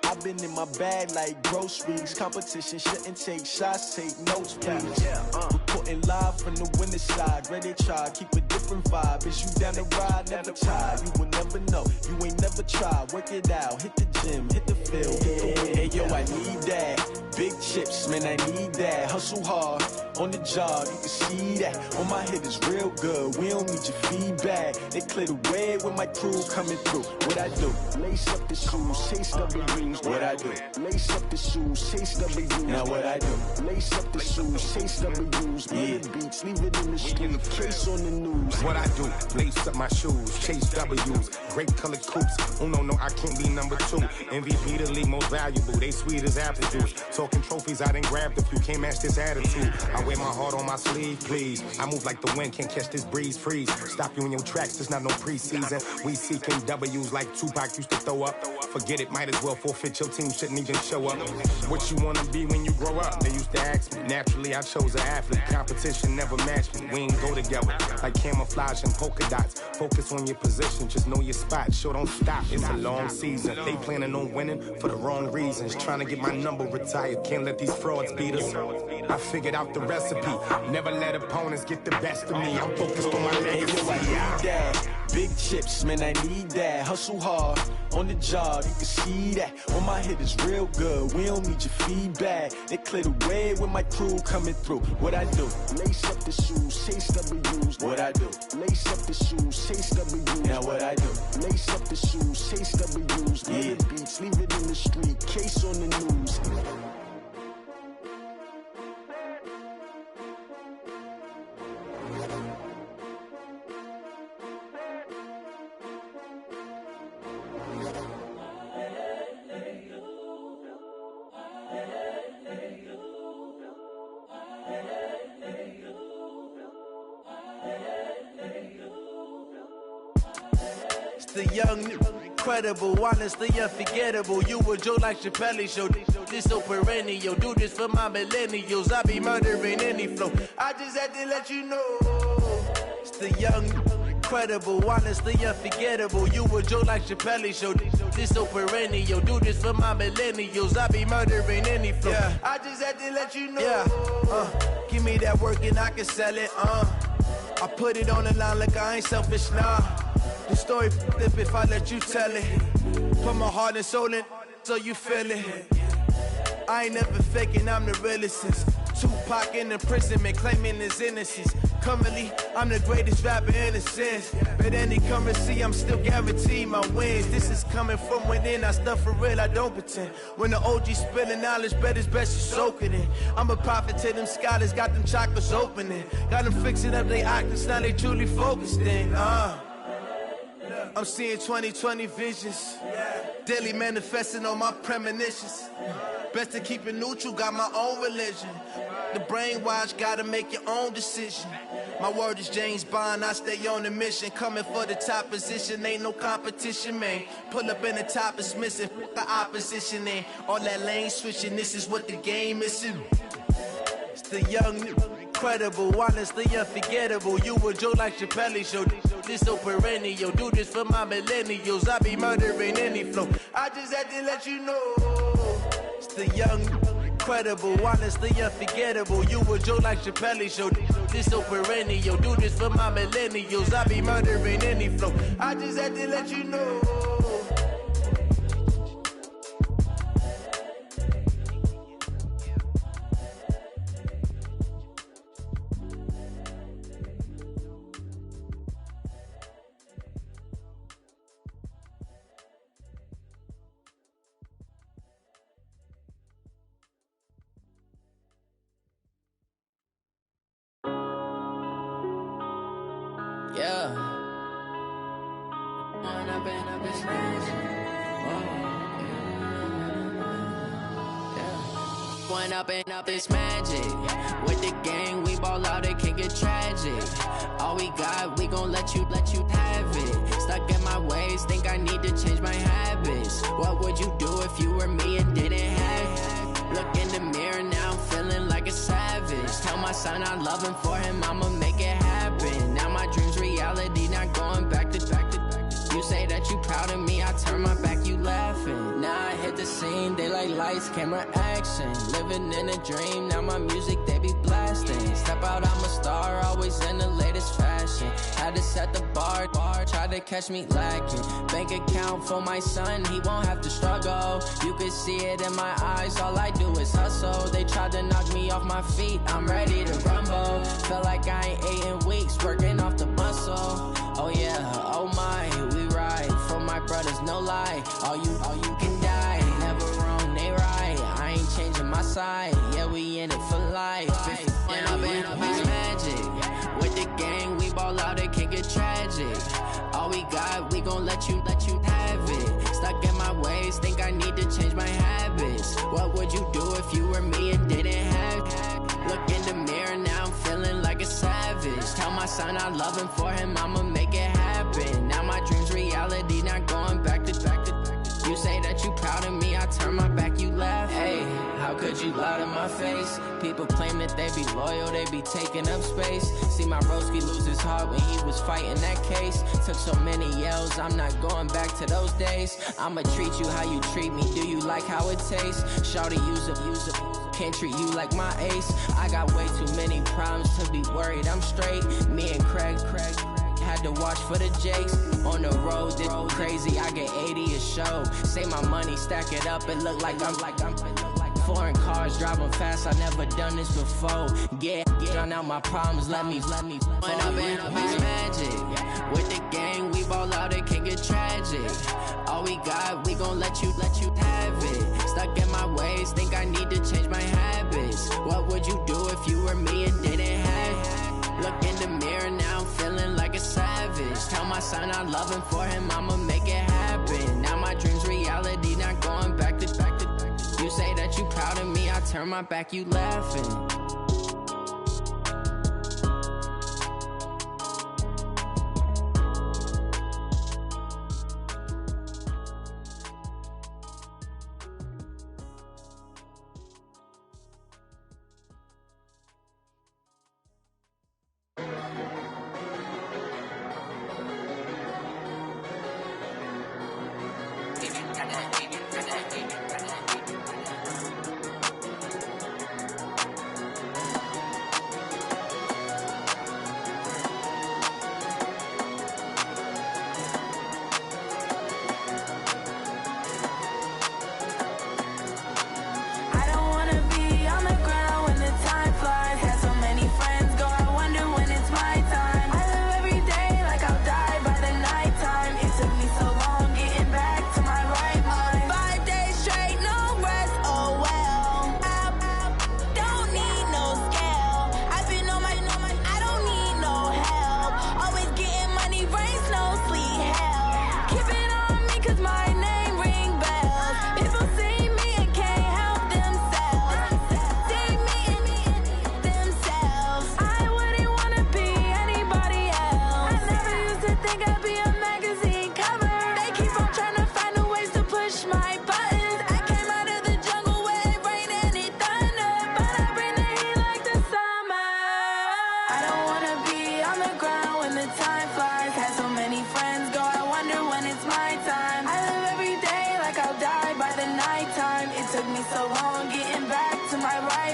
I've been in my bag like groceries. Competition shouldn't take shots, take notes, please. Reporting live from the winning side. Ready to try, keep a different vibe. Is you down the ride, never tired. You will never know, you ain't never tried. Work it out, hit the gym, hit the field, hit the win. Hey yo, I need that. Big chips, man, I need that. Hustle hard, on the job, you can see that. On my hit is real good, we don't need your feedback. They clear the way with my crew coming through. What I do? Lace up the shoes, chase W's. What I do? Lace up the shoes, chase W's. Now what I do? Lace up the shoes, chase W's. Yeah, beats, leave it in the street, case on the news. What I do? Lace up my shoes, chase W's. Great colored coops. Oh no, I can't be number 2. MVP the league most valuable. They sweet as apple juice. Talking trophies, I done grabbed a few. Can't match this attitude. I wear my heart on my sleeve, please. I move like the wind, can't catch this breeze, freeze. Stop you in your tracks, there's not no preseason. We seeking W's like Tupac used to throw up. Forget it, might as well forfeit, your team shouldn't even show up. What you wanna be when you grow up? They used to ask me. Naturally, I chose an athlete. Competition never matched me. We ain't go together. Like camouflage and polka dots. Focus on your position, just know your spot. Sure, don't stop, it's a long season. They planning on winning for the wrong reasons. Trying to get my number retired, can't let these frauds beat us. I figured out the recipe. Never let opponents get the best of me. I'm focused on my legacy. I need that. Big chips, man, I need that. Hustle hard, on the job, you can see that. On my hit is real good, we don't need your feedback. They clear the way with my crew coming through. What I do? Lace up the shoes, chase W's. What I do? Lace up the shoes, chase W's. Now what I do? Lace up the shoes, chase W's. Yeah, beats, leave it in the street, case on the news. The young, incredible, honestly unforgettable. You a Joe like Chappelle show. This so perennial. Do this for my millennials. I be murdering any flow. I just had to let you know. It's the young, incredible, honestly unforgettable. You a Joe like Chappelle show. This so perennial. Do this for my millennials. I be murdering any flow. Yeah. I just had to let you know. Yeah. Give me that work and I can sell it. I put it on the line like I ain't selfish, nah. The story flip if I let you tell it. Put my heart and soul in so you feel it. I ain't never faking, I'm the realest since Tupac in imprisonment, claiming his innocence. Currently, I'm the greatest rapper in a sense. But any currency, I'm still guaranteed my wins. This is coming from within, I stuff for real, I don't pretend. When the OG spilling knowledge, bet it's best you soak it in. I'm a prophet to them scholars, got them chakras opening. Got them fixing up they actors, now they truly focused in. I'm seeing 2020 visions. Daily manifesting on my premonitions. Best to keep it neutral, got my own religion. The brainwash, gotta make your own decision. My word is James Bond, I stay on the mission. Coming for the top position, ain't no competition, man. Pull up in the top is missing, the opposition ain't. All that lane switching, this is what the game is. It's the young, incredible, honestly unforgettable. You a joke like Chappelle show. This so perennial, do this for my millennials. I be murdering any flow. I just had to let you know. It's the young, incredible, honestly unforgettable. You a joke like Chappelle show. This so perennial, do this for my millennials. I be murdering any flow. I just had to let you know. Yeah. Went up and up this magic. With the gang, we ball out, it can get tragic. All we got, we gon' let you have it. Stuck in my ways, think I need to change my habits. What would you do if you were me and didn't have it? Look in the mirror now, I'm feeling like a savage. Tell my son I love him, for him I'ma make it happen. Now my dream's reality, not going back to. You say that you proud of me, I turn my back, you laughing. Now I hit the scene, they like lights, camera, action. Living in a dream, now my music, they be blasting. Step out, I'm a star, always in the latest fashion. Had to set the bar, try to catch me lacking. Bank account for my son, he won't have to struggle. You can see it in my eyes, all I do is hustle. They tried to knock me off my feet, I'm ready to rumble. Felt like I ain't ate in weeks, working off the muscle. Oh yeah, oh my, we ride for my brothers, no lie. All you can die, never wrong, they right. I ain't changing my side, yeah, we in it for life. When up in up is magic. With the gang, we ball out, it can get tragic. All we got, we gon' let you have it. Stuck in my ways, think I need to change my habits. What would you do if you were me and didn't have it? Look in the mirror, now I'm feeling like a savage. Tell my son I love him, for him I'ma make it happen. Now my dream's reality, not going back to. You say that you proud of me, I turn my back, you laugh. Hey, how could you lie to my face? People claim that they be loyal, they be taking up space. See my broski lose his heart when he was fighting that case. Took so many yells, I'm not going back to those days. I'ma treat you how you treat me, do you like how it tastes? Shawty use up, can't treat you like my ace. I got way too many problems to be worried, I'm straight. Me and Craig had to watch for the Jakes. On the road, this crazy, I get 80 a show. Say my money, stack it up, it look like I'm foreign cars, driving fast, I never done this before. Get drown out my problems, let me When up in up is magic. With the gang, we ball out, it can get tragic. All we got, we gon' let you have it. Stuck in my ways, think I need to change my habits. What would you do if you were me and didn't have it? Look in the mirror, now I'm feeling like a savage. Tell my son I love him, for him I'ma make it happen. Now my dream's reality, not going back to. You say that you proud of me, I turn my back, you laughing.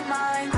mind.